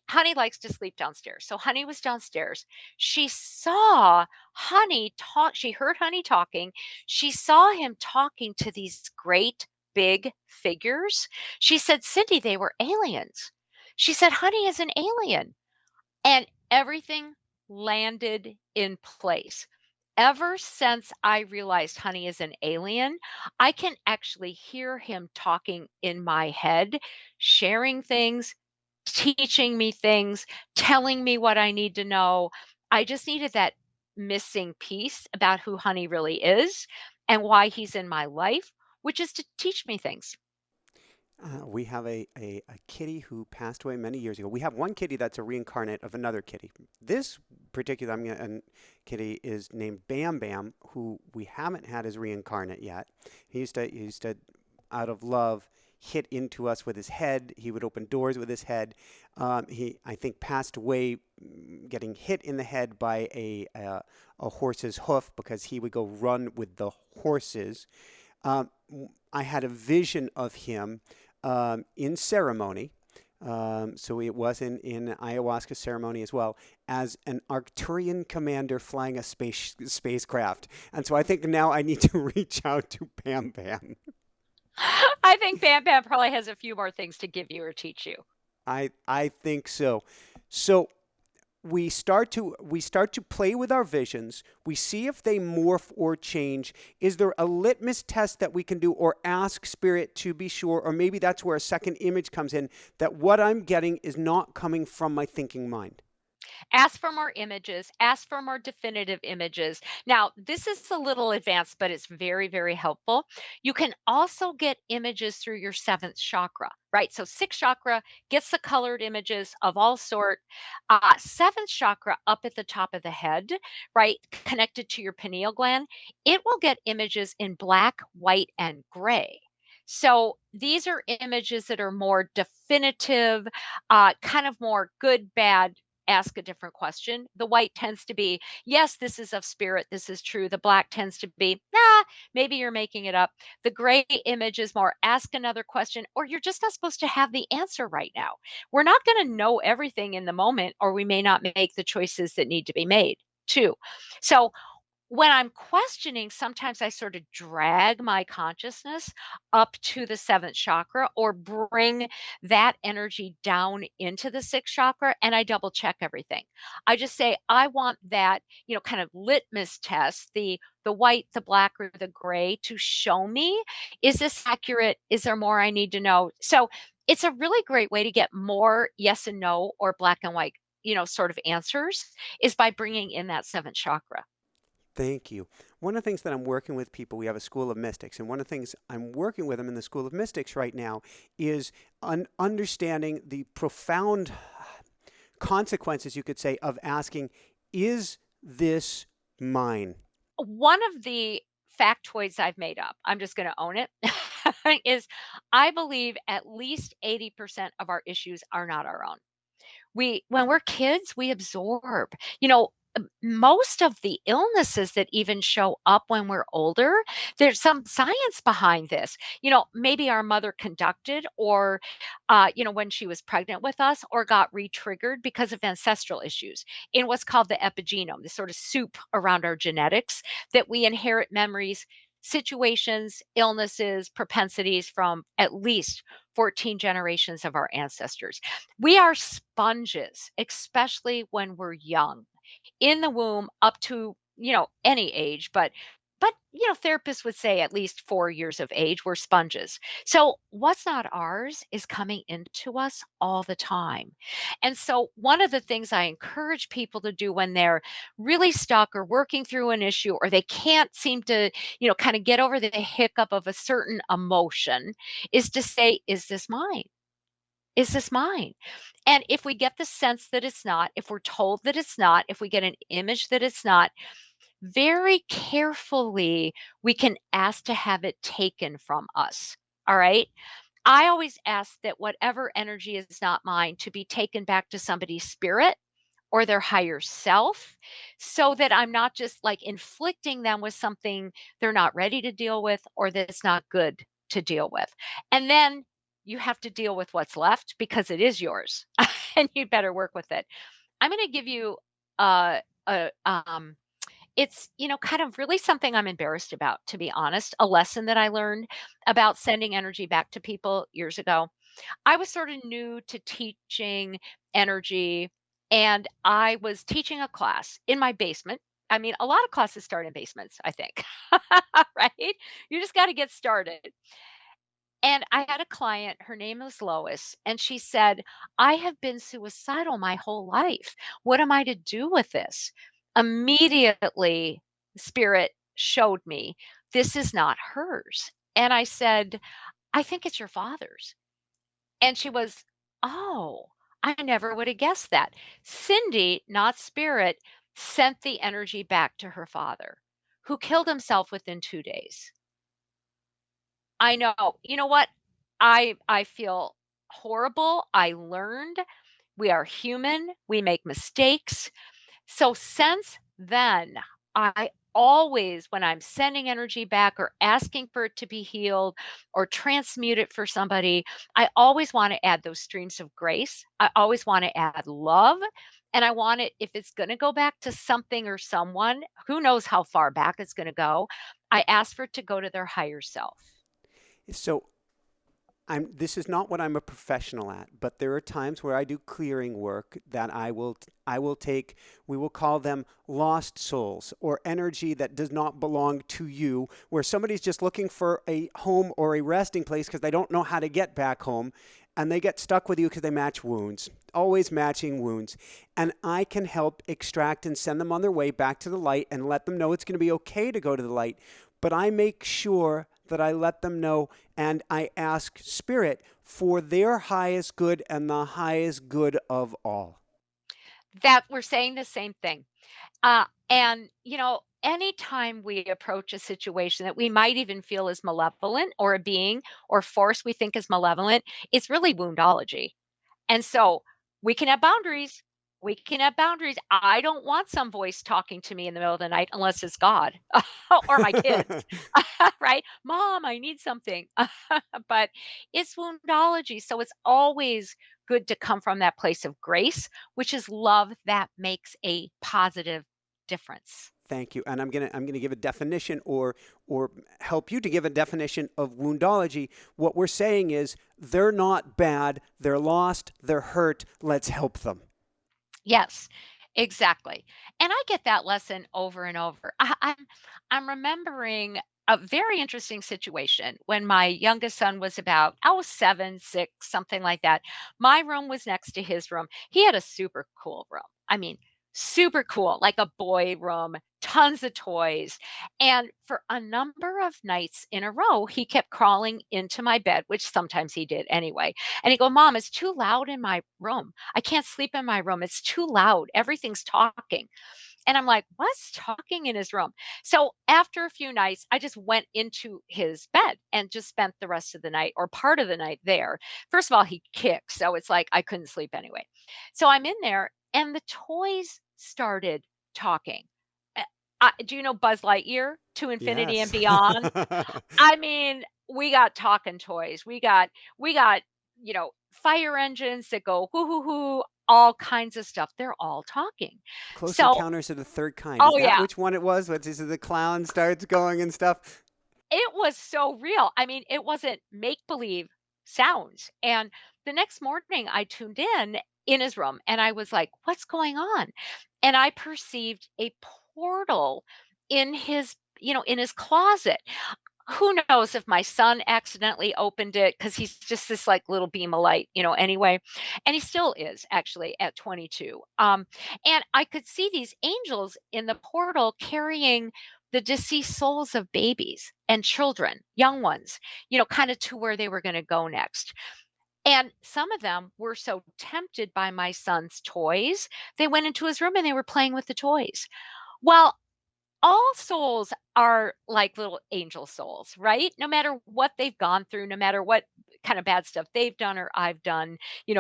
Honey likes to sleep downstairs. So Honey was downstairs. She saw Honey talk. She heard Honey talking. She saw him talking to these great big figures. She said, Cyndi, they were aliens. She said, Honey is an alien. And everything landed in place. Ever since I realized Honey is an alien, I can actually hear him talking in my head, sharing things, teaching me things, telling me what I need to know. I just needed that missing piece about who Honey really is and why he's in my life, which is to teach me things. We have a kitty who passed away many years ago. We have one kitty that's a reincarnate of another kitty. This particular kitty is named Bam Bam, who we haven't had as reincarnate yet. He used to, out of love, hit into us with his head. He would open doors with his head. He, I think, passed away getting hit in the head by a horse's hoof because he would go run with the horses. Um, I had a vision of him in ceremony. So it was in ayahuasca ceremony as well as an Arcturian commander flying a spacecraft. And so I think now I need to reach out to Bam Bam. I think Bam Bam probably has a few more things to give you or teach you. I think so. So we start to play with our visions. We see if they morph or change. Is there a litmus test that we can do or ask spirit to be sure, or maybe that's where a second image comes in, that what I'm getting is not coming from my thinking mind? Ask for more images, ask for more definitive images. Now, this is a little advanced, but it's very, very helpful. You can also get images through your seventh chakra, right? So, sixth chakra gets the colored images of all sort. Seventh chakra up at the top of the head, right, connected to your pineal gland, it will get images in black, white, and gray. So these are images that are more definitive, kind of more good, bad, ask a different question. The white tends to be, yes, this is of spirit, this is true. The black tends to be, nah, maybe you're making it up. The gray image is more, ask another question, or you're just not supposed to have the answer right now. We're not going to know everything in the moment, or we may not make the choices that need to be made, too. So When I'm questioning, sometimes I sort of drag my consciousness up to the seventh chakra or bring that energy down into the sixth chakra and I double check everything. I just say, I want that, kind of litmus test, the white, the black, or the gray to show me, is this accurate? Is there more I need to know? So it's a really great way to get more yes and no or black and white, sort of answers is by bringing in that seventh chakra. Thank you. One of the things that I'm working with people, we have a school of mystics, and one of the things I'm working with them in the school of mystics right now is understanding the profound consequences, you could say, of asking, is this mine? One of the factoids I've made up, I'm just going to own it, is I believe at least 80% of our issues are not our own. When we're kids, we absorb. Most of the illnesses that even show up when we're older, there's some science behind this. Maybe our mother conducted or when she was pregnant with us or got re-triggered because of ancestral issues in what's called the epigenome, the sort of soup around our genetics that we inherit memories, situations, illnesses, propensities from at least 14 generations of our ancestors. We are sponges, especially when we're young, in the womb up to, any age, but therapists would say at least 4 years of age, we're sponges. So what's not ours is coming into us all the time. And so one of the things I encourage people to do when they're really stuck or working through an issue or they can't seem to, kind of get over the hiccup of a certain emotion is to say, is this mine? Is this mine? And if we get the sense that it's not, if we're told that it's not, if we get an image that it's not, very carefully we can ask to have it taken from us. All right. I always ask that whatever energy is not mine to be taken back to somebody's spirit or their higher self so that I'm not just like inflicting them with something they're not ready to deal with or that's not good to deal with. And then you have to deal with what's left because it is yours and you better work with it. I'm going to give you uh, a it's, kind of really something I'm embarrassed about, to be honest, a lesson that I learned about sending energy back to people years ago. I was sort of new to teaching energy, and I was teaching a class in my basement. I mean, a lot of classes start in basements, I think, right? You just got to get started. And I had a client, her name was Lois, and she said, I have been suicidal my whole life. What am I to do with this? Immediately, spirit showed me this is not hers. And I said, I think it's your father's. And she was, oh, I never would have guessed that. Cyndi, not spirit, sent the energy back to her father, who killed himself within 2 days. I know. You know what? I feel horrible. I learned we are human. We make mistakes. So since then, I always, when I'm sending energy back or asking for it to be healed or transmute it for somebody, I always want to add those streams of grace. I always want to add love. And I want it, if it's going to go back to something or someone, who knows how far back it's going to go, I ask for it to go to their higher self. So this is not what I'm a professional at, but there are times where I do clearing work that I will take, we will call them lost souls or energy that does not belong to you, where somebody's just looking for a home or a resting place because they don't know how to get back home, and they get stuck with you because they match wounds, always matching wounds. And I can help extract and send them on their way back to the light and let them know it's going to be okay to go to the light. But I make sure that I let them know and I ask Spirit for their highest good and the highest good of all. That we're saying the same thing. And, anytime we approach a situation that we might even feel is malevolent or a being or force we think is malevolent, it's really woundology. And so we can have boundaries. We can have boundaries. I don't want some voice talking to me in the middle of the night unless it's God or my kids, right? Mom, I need something. But it's woundology. So it's always good to come from that place of grace, which is love that makes a positive difference. Thank you. And I'm gonna give a definition or help you to give a definition of woundology. What we're saying is they're not bad, they're lost, they're hurt. Let's help them. Yes, exactly. And I get that lesson over and over. I'm remembering a very interesting situation when my youngest son was about, I was 7, 6, something like that. My room was next to his room. He had a super cool room. I mean, super cool, like a boy room, tons of toys. And for a number of nights in a row, he kept crawling into my bed, which sometimes he did anyway. And he'd go, Mom, it's too loud in my room. I can't sleep in my room. It's too loud. Everything's talking. And I'm like, what's talking in his room? So after a few nights, I just went into his bed and just spent the rest of the night or part of the night there. First of all, he kicked. So it's like I couldn't sleep anyway. So I'm in there and the toys started talking. Uh, do you know Buzz Lightyear to infinity and Yes. beyond? I mean, we got talking toys. We got, fire engines that go hoo hoo hoo, all kinds of stuff. They're all talking. Close So, Encounters of the Third Kind. Is oh that yeah, which one it was? What is it? The clown starts going and stuff. it was so real. I mean, it wasn't make believe sounds. And the next morning I tuned in his room and I was like, what's going on? And I perceived a portal in his closet. Who knows if my son accidentally opened it because he's just this like little beam of light, anyway. And he still is actually at 22. And I could see these angels in the portal carrying the deceased souls of babies and children, young ones, kind of to where they were going to go next. And some of them were so tempted by my son's toys, they went into his room and they were playing with the toys. Well, all souls are like little angel souls, right? No matter what they've gone through, no matter what kind of bad stuff they've done or I've done,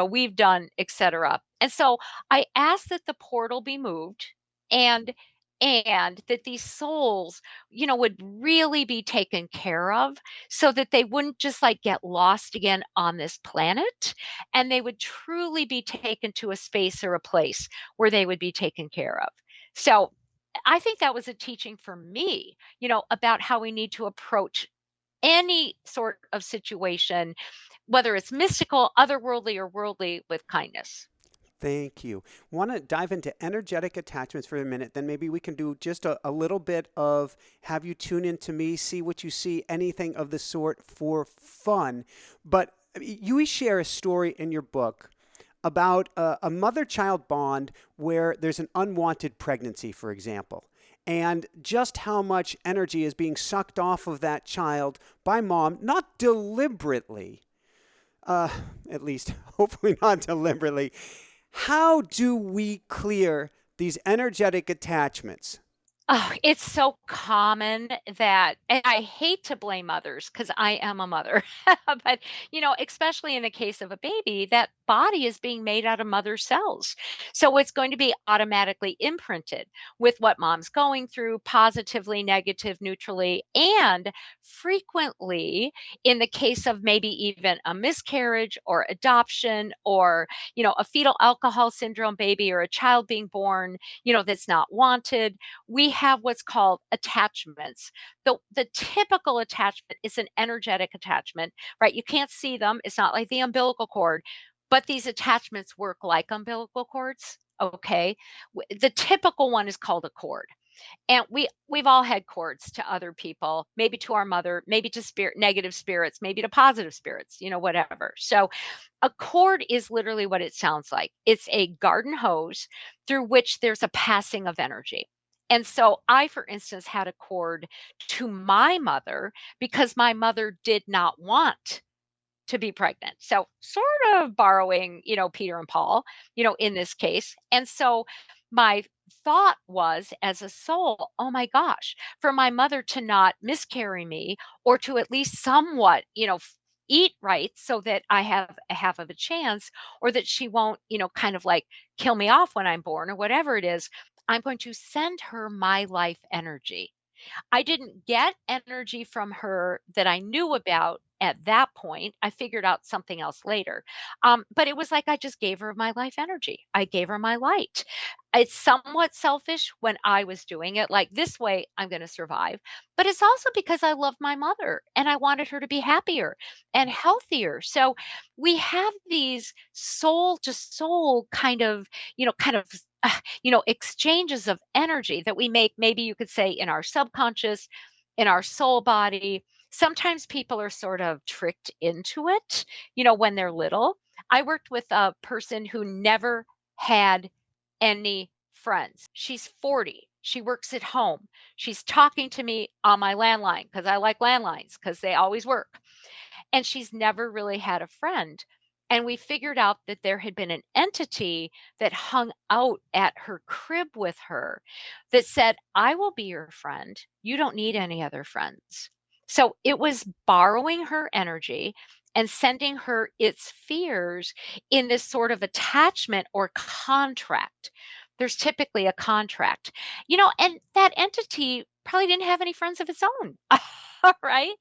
we've done, etc. And so I asked that the portal be moved and and that these souls, would really be taken care of so that they wouldn't just like get lost again on this planet and they would truly be taken to a space or a place where they would be taken care of. So I think that was a teaching for me, about how we need to approach any sort of situation, whether it's mystical, otherworldly, or worldly, with kindness. Thank you. Want to dive into energetic attachments for a minute? Then maybe we can do just a little bit of have you tune into me, see what you see, anything of the sort for fun. But you share a story in your book about a mother child bond where there's an unwanted pregnancy, for example, and just how much energy is being sucked off of that child by mom, not deliberately, uh, at least hopefully not deliberately. How do we clear these energetic attachments? Oh, it's so common that and I hate to blame mothers because I am a mother. But, especially in the case of a baby, that body is being made out of mother cells. So it's going to be automatically imprinted with what mom's going through, positively, negative, neutrally, and frequently in the case of maybe even a miscarriage or adoption or, a fetal alcohol syndrome baby or a child being born, that's not wanted, we have what's called attachments. The typical attachment is an energetic attachment, right? You can't see them. It's not like the umbilical cord, but these attachments work like umbilical cords. Okay. The typical one is called a cord. And we've all had cords to other people, maybe to our mother, maybe to negative spirits, maybe to positive spirits, whatever. So a cord is literally what it sounds like. It's a garden hose through which there's a passing of energy. And so I, for instance, had a cord to my mother because my mother did not want to be pregnant. So sort of borrowing, Peter and Paul, in this case. And so my thought was as a soul, oh my gosh, for my mother to not miscarry me or to at least somewhat, eat right so that I have a half of a chance or that she won't, kind of like kill me off when I'm born or whatever it is, I'm going to send her my life energy. I didn't get energy from her that I knew about at that point. I figured out something else later. But it was like I just gave her my life energy. I gave her my light. It's somewhat selfish when I was doing it, like, this way I'm gonna survive, but it's also because I love my mother and I wanted her to be happier and healthier. So we have these soul to soul kind of exchanges of energy that we make, maybe you could say in our subconscious, in our soul body. Sometimes people are sort of tricked into it, when they're little. I worked with a person who never had any friends. She's 40. She works at home. She's talking to me on my landline because I like landlines because they always work. And she's never really had a friend. And we figured out that there had been an entity that hung out at her crib with her that said, I will be your friend. You don't need any other friends. So it was borrowing her energy and sending her its fears in this sort of attachment or contract. There's typically a contract, and that entity probably didn't have any friends of its own. Right?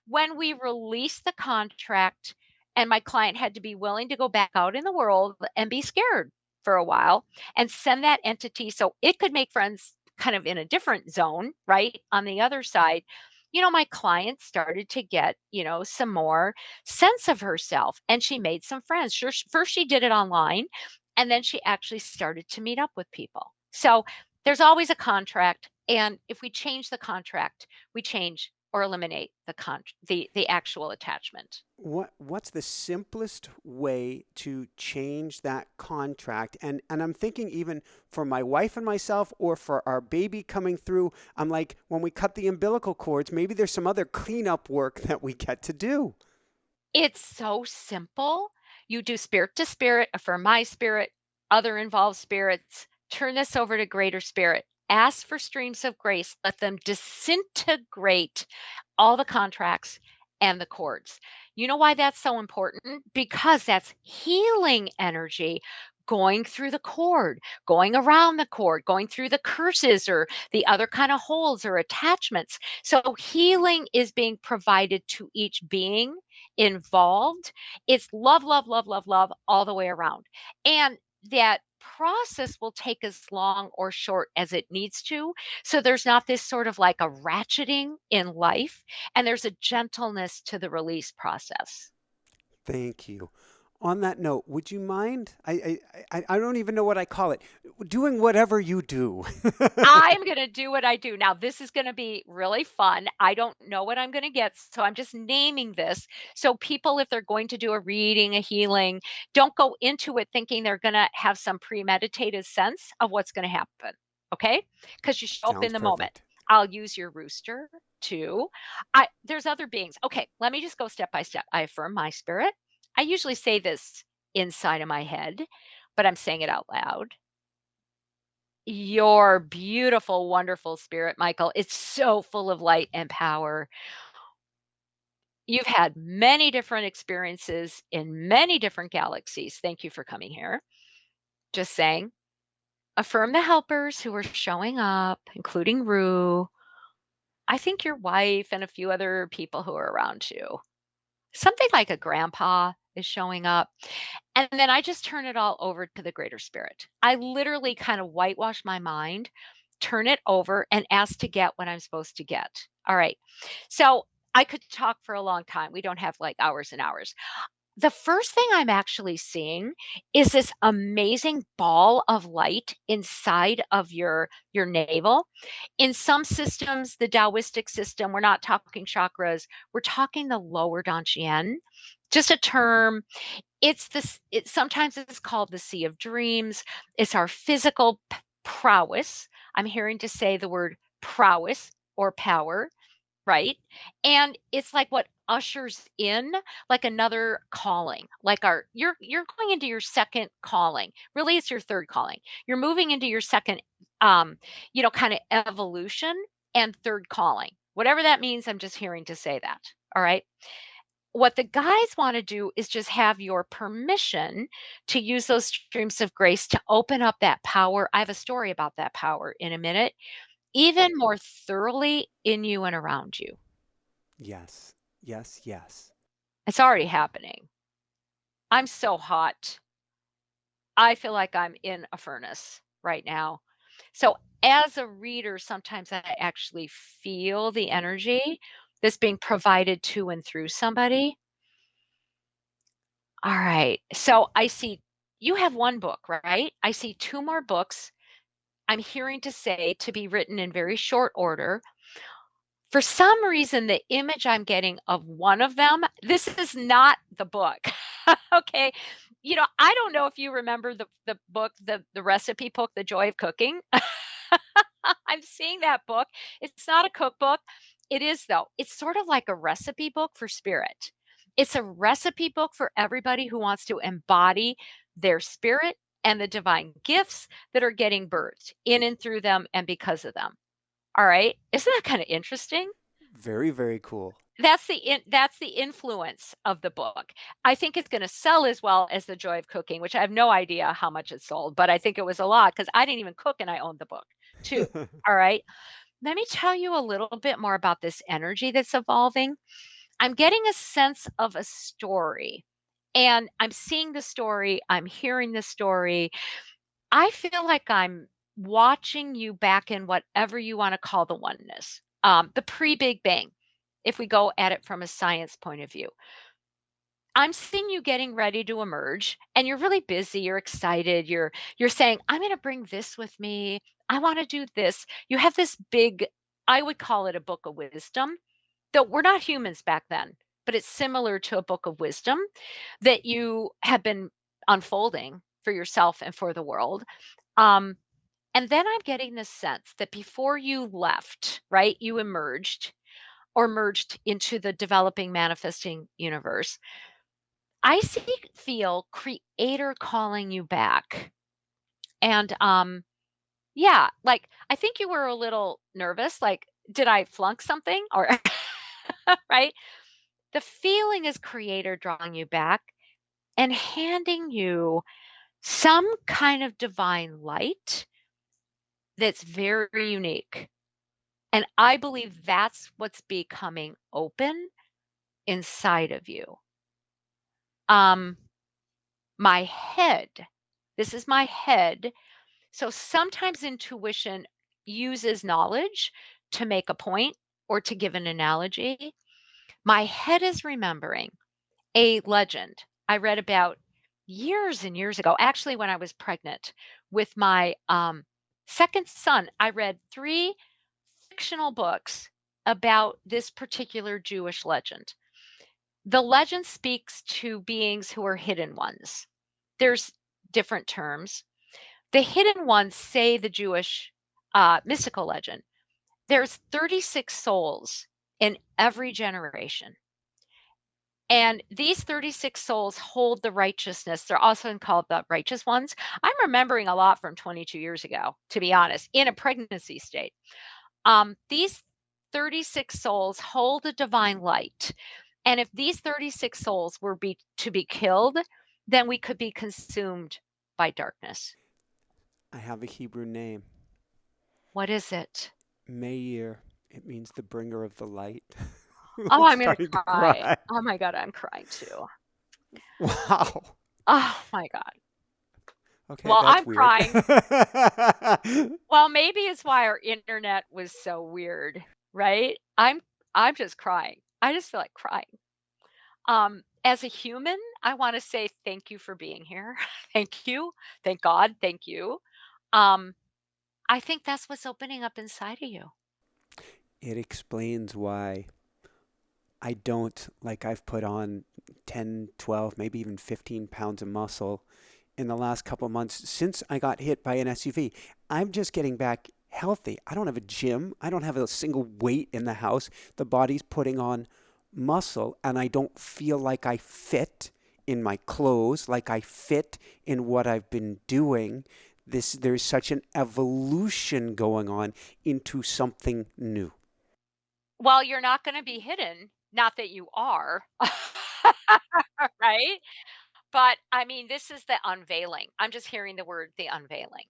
When we released the contract and my client had to be willing to go back out in the world and be scared for a while and send that entity so it could make friends kind of in a different zone, right? On the other side, my client started to get, some more sense of herself and she made some friends. Sure, first she did it online and then she actually started to meet up with people. So there's always a contract. And if we change the contract, we change or eliminate the actual attachment. What's the simplest way to change that contract? And I'm thinking even for my wife and myself or for our baby coming through, I'm like, when we cut the umbilical cords, maybe there's some other cleanup work that we get to do. It's so simple. You do spirit to spirit, affirm my spirit, other involved spirits, turn this over to greater spirit. Ask for streams of grace. Let them disintegrate all the contracts and the cords. You know why that's so important? Because that's healing energy going through the cord, going around the cord, going through the curses or the other kind of holds or attachments. So healing is being provided to each being involved. It's love, love, love, love, love all the way around. And that process will take as long or short as it needs to. So there's not this sort of like a ratcheting in life, and there's a gentleness to the release process. Thank you. On that note, would you mind? I don't even know what I call it. Doing whatever you do. I'm going to do what I do. Now, this is going to be really fun. I don't know what I'm going to get, so I'm just naming this. So, people, if they're going to do a reading, a healing, don't go into it thinking they're going to have some premeditated sense of what's going to happen. Okay? Because you show up in Sounds the moment. perfect. I'll use your rooster too. There's other beings. Okay, let me just go step by step. I affirm my spirit. I usually say this inside of my head, but I'm saying it out loud. Your beautiful, wonderful spirit, Michael. It's so full of light and power. You've had many different experiences in many different galaxies. Thank you for coming here. Just saying. Affirm the helpers who are showing up, including Rue. I think your wife and a few other people who are around you. Something like a grandpa is showing up. And then I just turn it all over to the greater spirit. I literally kind of whitewash my mind, turn it over, and ask to get what I'm supposed to get. All right. So I could talk for a long time. We don't have like hours and hours. The first thing I'm actually seeing is this amazing ball of light inside of your navel. In some systems, the Taoistic system, we're not talking chakras, we're talking the lower Dantian. Just a term. It's this it sometimes it's called the sea of dreams. It's our physical prowess. I'm hearing to say the word prowess or power, right? And it's like what ushers in like another calling. Like you're going into your second calling. Really it's your third calling. You're moving into your second kind of evolution and third calling. Whatever that means, I'm just hearing to say that. All right. What the guys want to do is just have your permission to use those streams of grace to open up that power. I have a story about that power in a minute, even more thoroughly in you and around you. Yes, yes, yes. It's already happening. I'm so hot. I feel like I'm in a furnace right now. So, as a reader, sometimes I actually feel the energy that's being provided to and through somebody. All right. So, I see you have one book, right? I see two more books I'm hearing to say to be written in very short order. For some reason, the image I'm getting of one of them, this is not the book. Okay. I don't know if you remember the book, the recipe book, The Joy of Cooking. I'm seeing that book. It's not a cookbook. It is though. It's sort of like a recipe book for spirit. It's a recipe book for everybody who wants to embody their spirit and the divine gifts that are getting birthed in and through them and because of them. All right. Isn't that kind of interesting? Very, very cool. That's the influence of the book. I think it's gonna sell as well as The Joy of Cooking, which I have no idea how much it sold, but I think it was a lot because I didn't even cook and I owned the book too. All right. Let me tell you a little bit more about this energy that's evolving. I'm getting a sense of a story, and I'm seeing the story, I'm hearing the story. I feel like I'm watching you back in whatever you want to call the oneness, the pre Big Bang, if we go at it from a science point of view. I'm seeing you getting ready to emerge and you're really busy, you're excited, you're saying, "I'm gonna bring this with me. I wanna do this." You have this big, I would call it a book of wisdom, though we're not humans back then, but it's similar to a book of wisdom that you have been unfolding for yourself and for the world. Um, and then I'm getting this sense that before you left, right, you emerged or merged into the developing manifesting universe. I see, feel creator calling you back. And yeah, like I think you were a little nervous, like, did I flunk something? Or right? The feeling is creator drawing you back and handing you some kind of divine light that's very unique. And I believe that's what's becoming open inside of you. Um, my head, this is my head. So sometimes intuition uses knowledge to make a point or to give an analogy. My head is remembering a legend I read about years and years ago, actually, when I was pregnant with my second son. I read three fictional books about this particular Jewish legend. The legend speaks to beings who are hidden ones. There's different terms. The hidden ones, say the Jewish mystical legend, there's 36 souls in every generation. And these 36 souls hold the righteousness. They're also called the righteous ones. I'm remembering a lot from 22 years ago, to be honest, in a pregnancy state. These 36 souls hold a divine light. And if these 36 souls were to be killed, then we could be consumed by darkness. I have a Hebrew name, What is it? Meir. It means the bringer of the light. Oh, I'm I'm gonna starting to cry. cry. Oh my god, I'm crying too. Wow. Oh my god. Okay, Well, that's I'm weird. crying. Well, maybe it's why our internet was so weird, right? I'm just crying. I just feel like crying. As a human, I want to say thank you for being here. Thank you. Thank God. Thank you. Um, I think that's what's opening up inside of you. It explains why I don't, like, I've put on 10, 12, maybe even 15 pounds of muscle in the last couple of months since I got hit by an SUV. I'm just getting back healthy. I don't have a gym. I don't have a single weight in the house. The body's putting on muscle, and I don't feel like I fit in my clothes, like I fit in what I've been doing. There's such an evolution going on into something new. Well, you're not going to be hidden. Not that you are, right? But I mean, this is the unveiling. I'm just hearing the word the unveiling.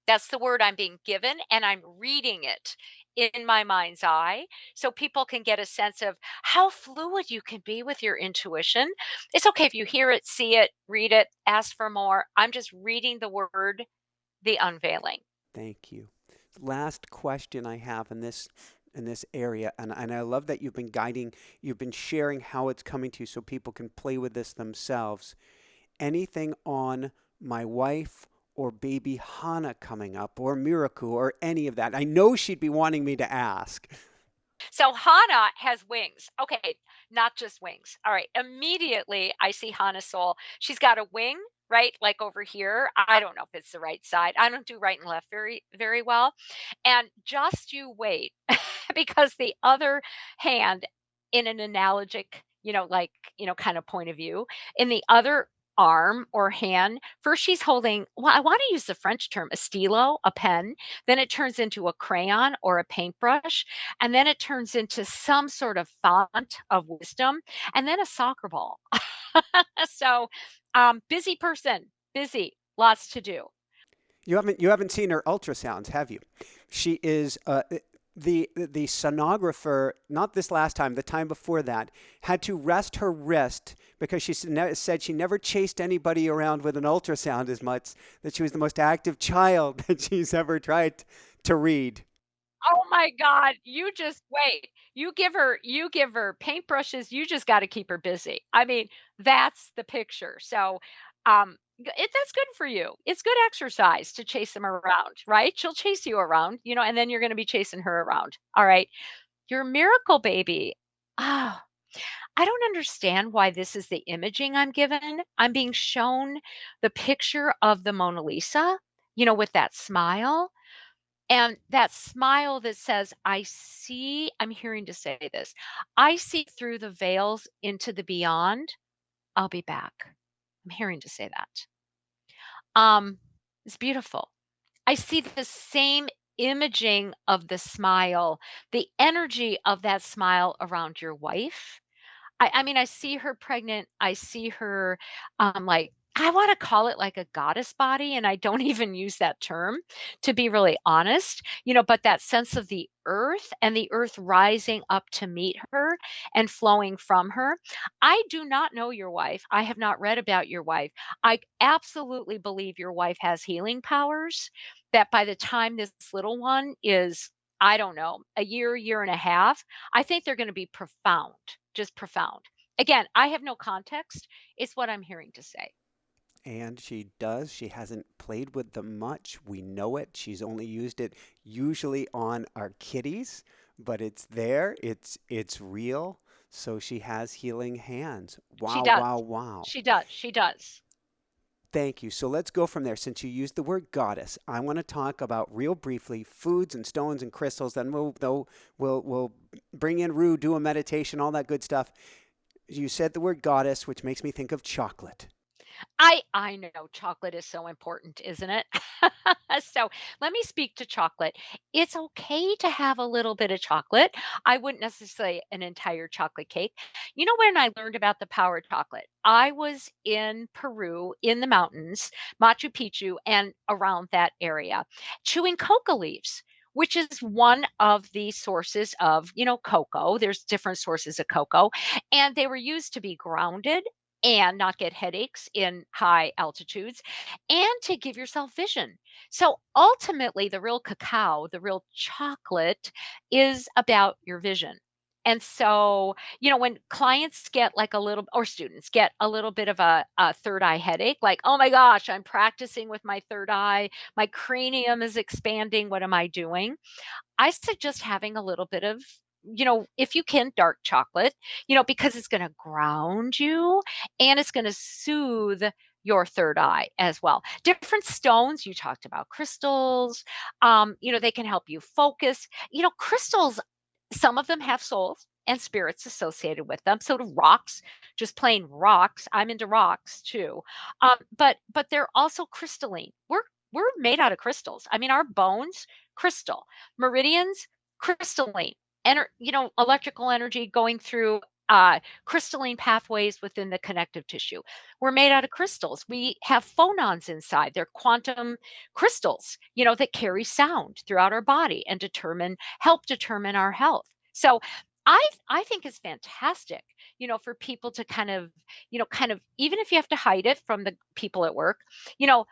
That's the word I'm being given, and I'm reading it in my mind's eye so people can get a sense of how fluid you can be with your intuition. It's okay if you hear it, see it, read it, ask for more. I'm just reading the word, the unveiling. Thank you. Last question I have in this area, and I love that you've been guiding, you've been sharing how it's coming to you so people can play with this themselves. Anything on my wife or baby Hana coming up, or Miracle, or any of that? I know she'd be wanting me to ask. So Hana has wings. Okay, not just wings. All right. Immediately I see Hana's soul. She's got a wing, right? Like over here. I don't know if it's the right side. I don't do right and left very well. And just you wait because the other hand in an analogic, like, kind of point of view, in the other arm or hand, first she's holding, well, I want to use the French term, a stylo, a pen, then it turns into a crayon or a paintbrush, and then it turns into some sort of font of wisdom, and then a soccer ball. So, busy person, busy, lots to do. You haven't seen her ultrasounds, have you? She is the sonographer. Not this last time, the time before that, had to rest her wrist because said she never chased anybody around with an ultrasound as much. That she was the most active child that she's ever tried to read. Oh my god, you just wait. You give her paintbrushes, you just gotta keep her busy. I mean, that's the picture. So, that's good for you. It's good exercise to chase them around, right? She'll chase you around, and then you're gonna be chasing her around. All right. Your miracle baby. Oh, I don't understand why this is the imaging I'm given. I'm being shown the picture of the Mona Lisa, with that smile. And that smile that says, I see, I'm hearing to say this, I see through the veils into the beyond. I'll be back. I'm hearing to say that. Um, it's beautiful. I see the same imaging of the smile, the energy of that smile around your wife. I mean, I see her pregnant. I see her, like, I want to call it like a goddess body, and I don't even use that term to be really honest, but that sense of the earth rising up to meet her and flowing from her. I do not know your wife. I have not read about your wife. I absolutely believe your wife has healing powers, that by the time this little one is, I don't know, a year and a half, I think they're going to be profound, just profound. Again, I have no context. It's what I'm hearing to say. And she does. She hasn't played with them much. We know it. She's only used it usually on our kitties, but it's there. It's real. So she has healing hands. She Wow, does. wow, wow. She does. She does. Thank you. So let's go from there. Since you used the word goddess, I want to talk about real briefly foods and stones and crystals. Then we'll bring in Rue, do a meditation, all that good stuff. You said the word goddess, which makes me think of chocolate. I know chocolate is so important, isn't it? So let me speak to chocolate. It's okay to have a little bit of chocolate. I wouldn't necessarily an entire chocolate cake. When I learned about the power of chocolate, I was in Peru in the mountains, Machu Picchu, and around that area, chewing coca leaves. Which is one of the sources of, cocoa. There's different sources of cocoa, and they were used to be grounded and not get headaches in high altitudes and to give yourself vision. So ultimately, the real cacao, the real chocolate is about your vision. And so, when clients get like a little, or students get a little bit of a third eye headache, like, oh my gosh, I'm practicing with my third eye, my cranium is expanding. What am I doing? I suggest having a little bit of, if you can, dark chocolate, because it's going to ground you and it's going to soothe your third eye as well. Different stones, you talked about crystals, they can help you focus. Crystals, some of them have souls and spirits associated with them. So do rocks, just plain rocks. I'm into rocks too. But they're also crystalline. We're made out of crystals. I mean, our bones, crystal, meridians, crystalline, electrical energy going through. crystalline pathways within the connective tissue. We're made out of crystals. We have phonons inside. They're quantum crystals, that carry sound throughout our body and help determine our health. So I think it's fantastic, for people to kind of, even if you have to hide it from the people at work, you know,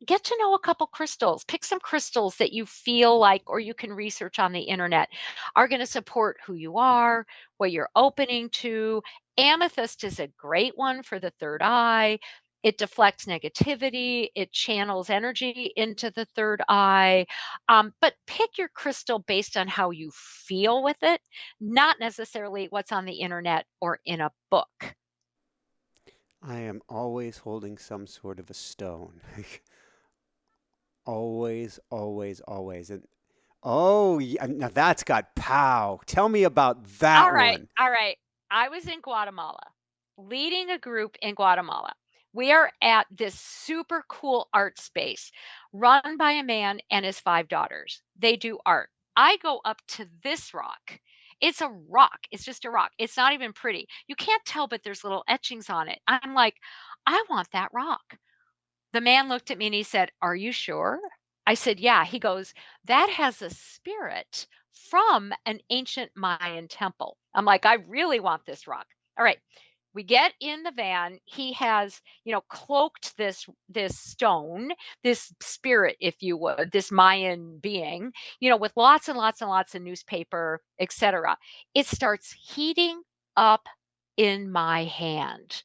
get to know a couple crystals. Pick some crystals that you feel like, or you can research on the internet, are going to support who you are, what you're opening to. Amethyst is a great one for the third eye. It deflects negativity, it channels energy into the third eye. But pick your crystal based on how you feel with it, not necessarily what's on the internet or in a book. I am always holding some sort of a stone. Always, always, always. And oh, yeah, now that's got pow. Tell me about All that right, one. all right. I was in Guatemala, leading a group in Guatemala. We are at this super cool art space run by a man and his 5 daughters. They do art. I go up to this rock. It's a rock. It's just a rock. It's not even pretty. You can't tell, but there's little etchings on it. I'm like, I want that rock. The man looked at me and he said, "Are you sure?" I said, "Yeah." He goes, "That has a spirit from an ancient Mayan temple." I'm like, "I really want this rock." All right. We get in the van. He has, cloaked this stone, this spirit, if you would, this Mayan being, with lots and lots and lots of newspaper, etc. It starts heating up in my hand.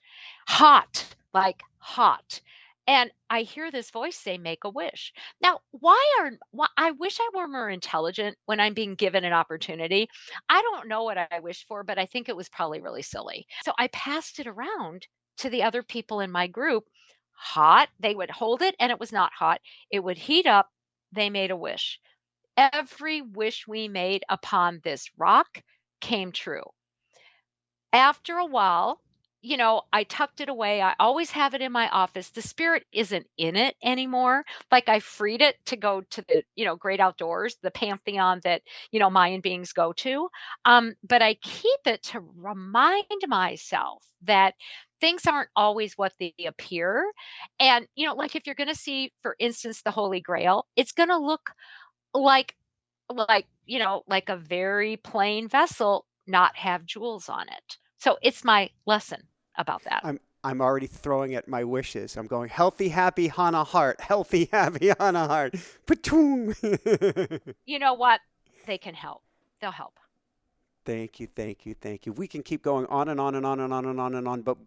Hot, like hot. And I hear this voice say, "Make a wish." Now, why I wish I were more intelligent when I'm being given an opportunity. I don't know what I wished for, but I think it was probably really silly. So I passed it around to the other people in my group. Hot, they would hold it and it was not hot. It would heat up. They made a wish. Every wish we made upon this rock came true. After a while, I tucked it away. I always have it in my office. The spirit isn't in it anymore. Like I freed it to go to the, great outdoors, the pantheon that, Mayan beings go to. But I keep it to remind myself that things aren't always what they appear. And, like if you're going to see, for instance, the Holy Grail, it's going to look like like a very plain vessel, not have jewels on it. So it's my lesson about that. I'm already throwing at my wishes. I'm going healthy, happy, Hana heart. Healthy, happy, Hana heart. Patoong. You know what? They can help. They'll help. Thank you, thank you, thank you. We can keep going on and on and on and on and on and on, but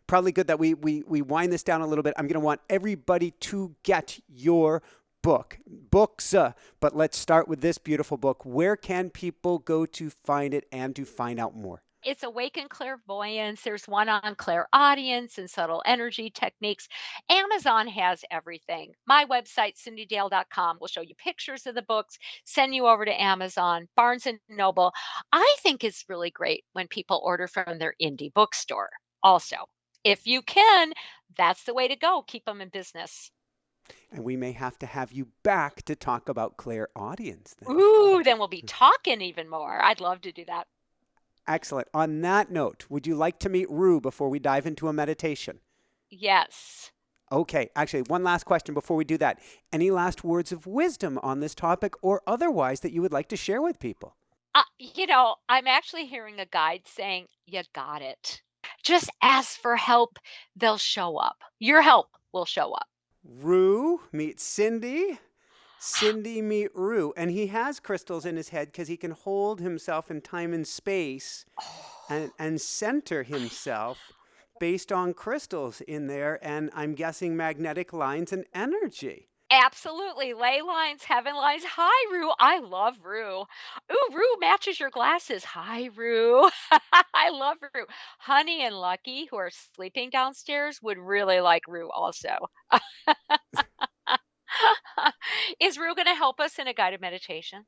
probably good that we wind this down a little bit. I'm going to want everybody to get your books, but let's start with this beautiful book. Where can people go to find it and to find out more? It's Awaken Clairvoyance. There's one on clairaudience and subtle energy techniques. Amazon has everything. My website, cindydale.com, will show you pictures of the books, send you over to Amazon, Barnes and Noble. I think it's really great when people order from their indie bookstore. Also, if you can, that's the way to go. Keep them in business. And we may have to have you back to talk about clairaudience then. Ooh, then we'll be talking even more. I'd love to do that. Excellent. On that note, would you like to meet Rue before we dive into a meditation? Yes. Okay, actually, one last question before we do that. Any last words of wisdom on this topic or otherwise that you would like to share with people? I'm actually hearing a guide saying, "You got it. Just ask for help. They'll show up. Your help will show up." Rue meet Cyndi. Cyndi meet Rue. And he has crystals in his head because he can hold himself in time and space and center himself based on crystals in there. And I'm guessing magnetic lines and energy. Absolutely. Ley lines, heaven lines. Hi, Rue. I love Rue. Ooh, Rue matches your glasses. Hi, Rue. I love Rue. Honey and Lucky, who are sleeping downstairs, would really like Rue also. Is Rue going to help us in a guided meditation?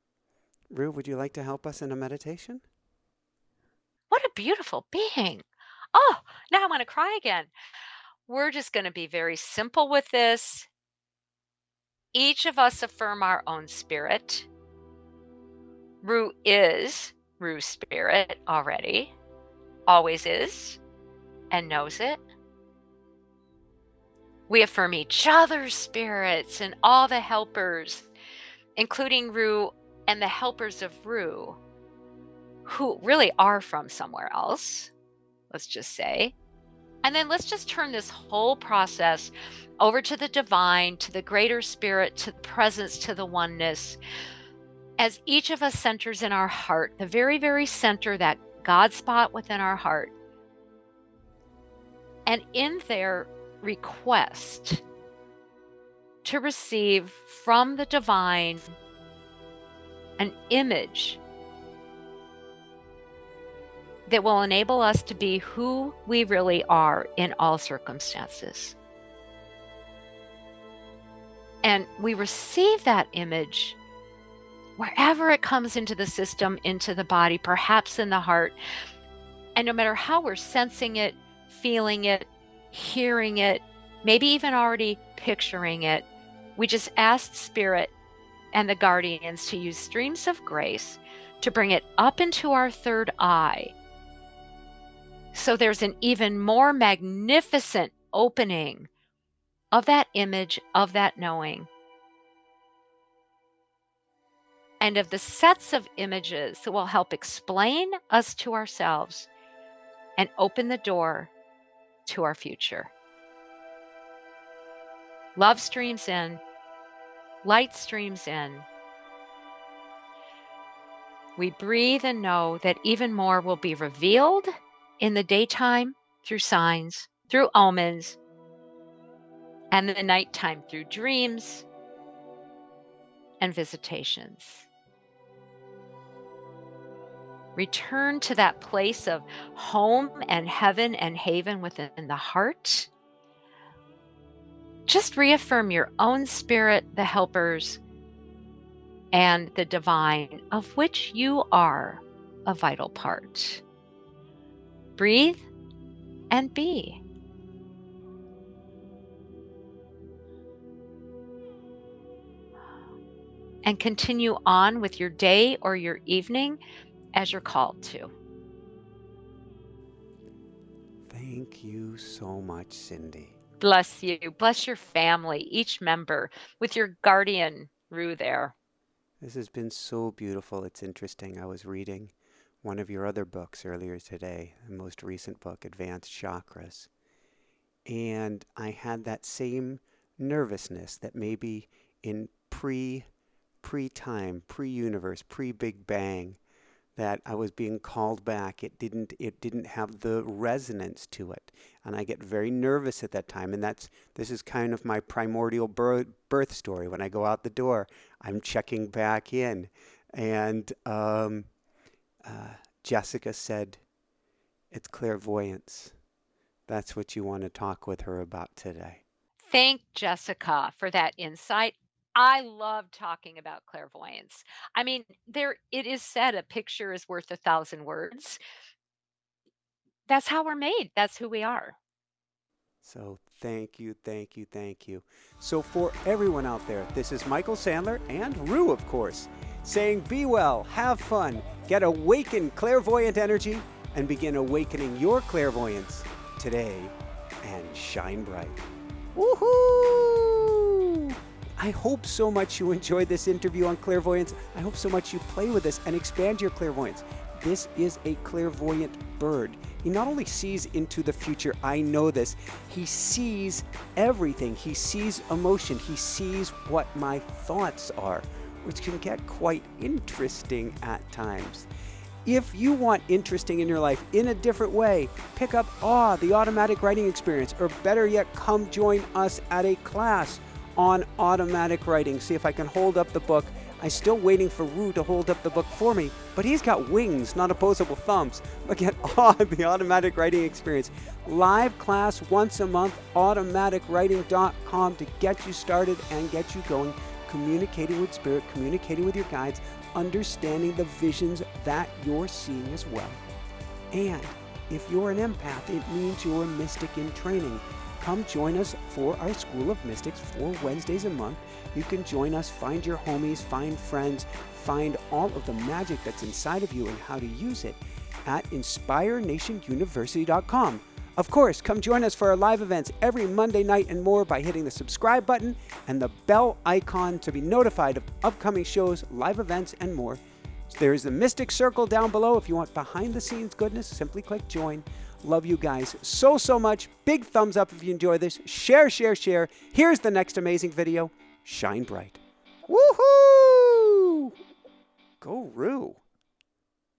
Rue, would you like to help us in a meditation? What a beautiful being. Oh, now I want to cry again. We're just going to be very simple with this. Each of us affirm our own spirit. Rue is Rue's spirit already. always is and knows it. We affirm each other's spirits and all the helpers, including Ru and the helpers of Ru, who really are from somewhere else, let's just say. And then let's just turn this whole process over to the divine, to the greater spirit, to the presence, to the oneness. As each of us centers in our heart, the very, very center, that God spot within our heart. And in their request to receive from the divine an image that will enable us to be who we really are in all circumstances. And we receive that image wherever it comes into the system, into the body, perhaps in the heart. And no matter how we're sensing it, feeling it, hearing it, maybe even already picturing it, we just ask Spirit and the guardians to use streams of grace to bring it up into our third eye. So there's an even more magnificent opening of that image, of that knowing, and of the sets of images that will help explain us to ourselves and open the door to our future. Love streams in, light streams in. We breathe and know that even more will be revealed in the daytime through signs, through omens, and in the nighttime through dreams and visitations. Return to that place of home and heaven and haven within the heart. Just reaffirm your own spirit, the helpers, and the divine, of which you are a vital part. Breathe and be. And continue on with your day or your evening as you're called to. Thank you so much, Cyndi. Bless you. Bless your family, each member, with your guardian, Ru, there. This has been so beautiful. It's interesting. I was reading one of your other books earlier today, the most recent book, Advanced Chakras. And I had that same nervousness that maybe in pre-time, pre-universe, pre-Big Bang, that I was being called back. It didn't have the resonance to it. And I get very nervous at that time. And this is kind of my primordial birth story. When I go out the door, I'm checking back in. And Jessica said, it's clairvoyance. That's what you want to talk with her about today. Thank Jessica for that insight. I love talking about clairvoyance. I mean, it is said a picture is worth 1,000 words. That's how we're made. That's who we are. So thank you, thank you, thank you. So for everyone out there, this is Michael Sandler and Ru, of course, saying be well, have fun, get awakened clairvoyant energy, and begin awakening your clairvoyance today and shine bright. Woohoo! I hope so much you enjoyed this interview on clairvoyance. I hope so much you play with this and expand your clairvoyance. This is a clairvoyant bird. He not only sees into the future, I know this, he sees everything. He sees emotion. He sees what my thoughts are, which can get quite interesting at times. If you want interesting in your life in a different way, pick up the automatic writing experience, or better yet, come join us at a class on automatic writing. See if I can hold up the book. I'm still waiting for Ru to hold up the book for me, but he's got wings, not opposable thumbs. Look at the automatic writing experience. Live class once a month, automaticwriting.com to get you started and get you going, communicating with spirit, communicating with your guides, understanding the visions that you're seeing as well. And if you're an empath, it means you're a mystic in training. Come join us for our School of Mystics 4 Wednesdays a month. You can join us, find your homies, find friends, find all of the magic that's inside of you and how to use it. at inspirenationuniversity.com. Of course, come join us for our live events every Monday night and more by hitting the subscribe button and the bell icon to be notified of upcoming shows, live events, and more. There is the Mystic Circle down below. If you want behind-the-scenes goodness, simply click join. Love you guys so much. Big thumbs up if you enjoy this. Share, share, share. Here's the next amazing video. Shine bright. Woohoo! Go Roo!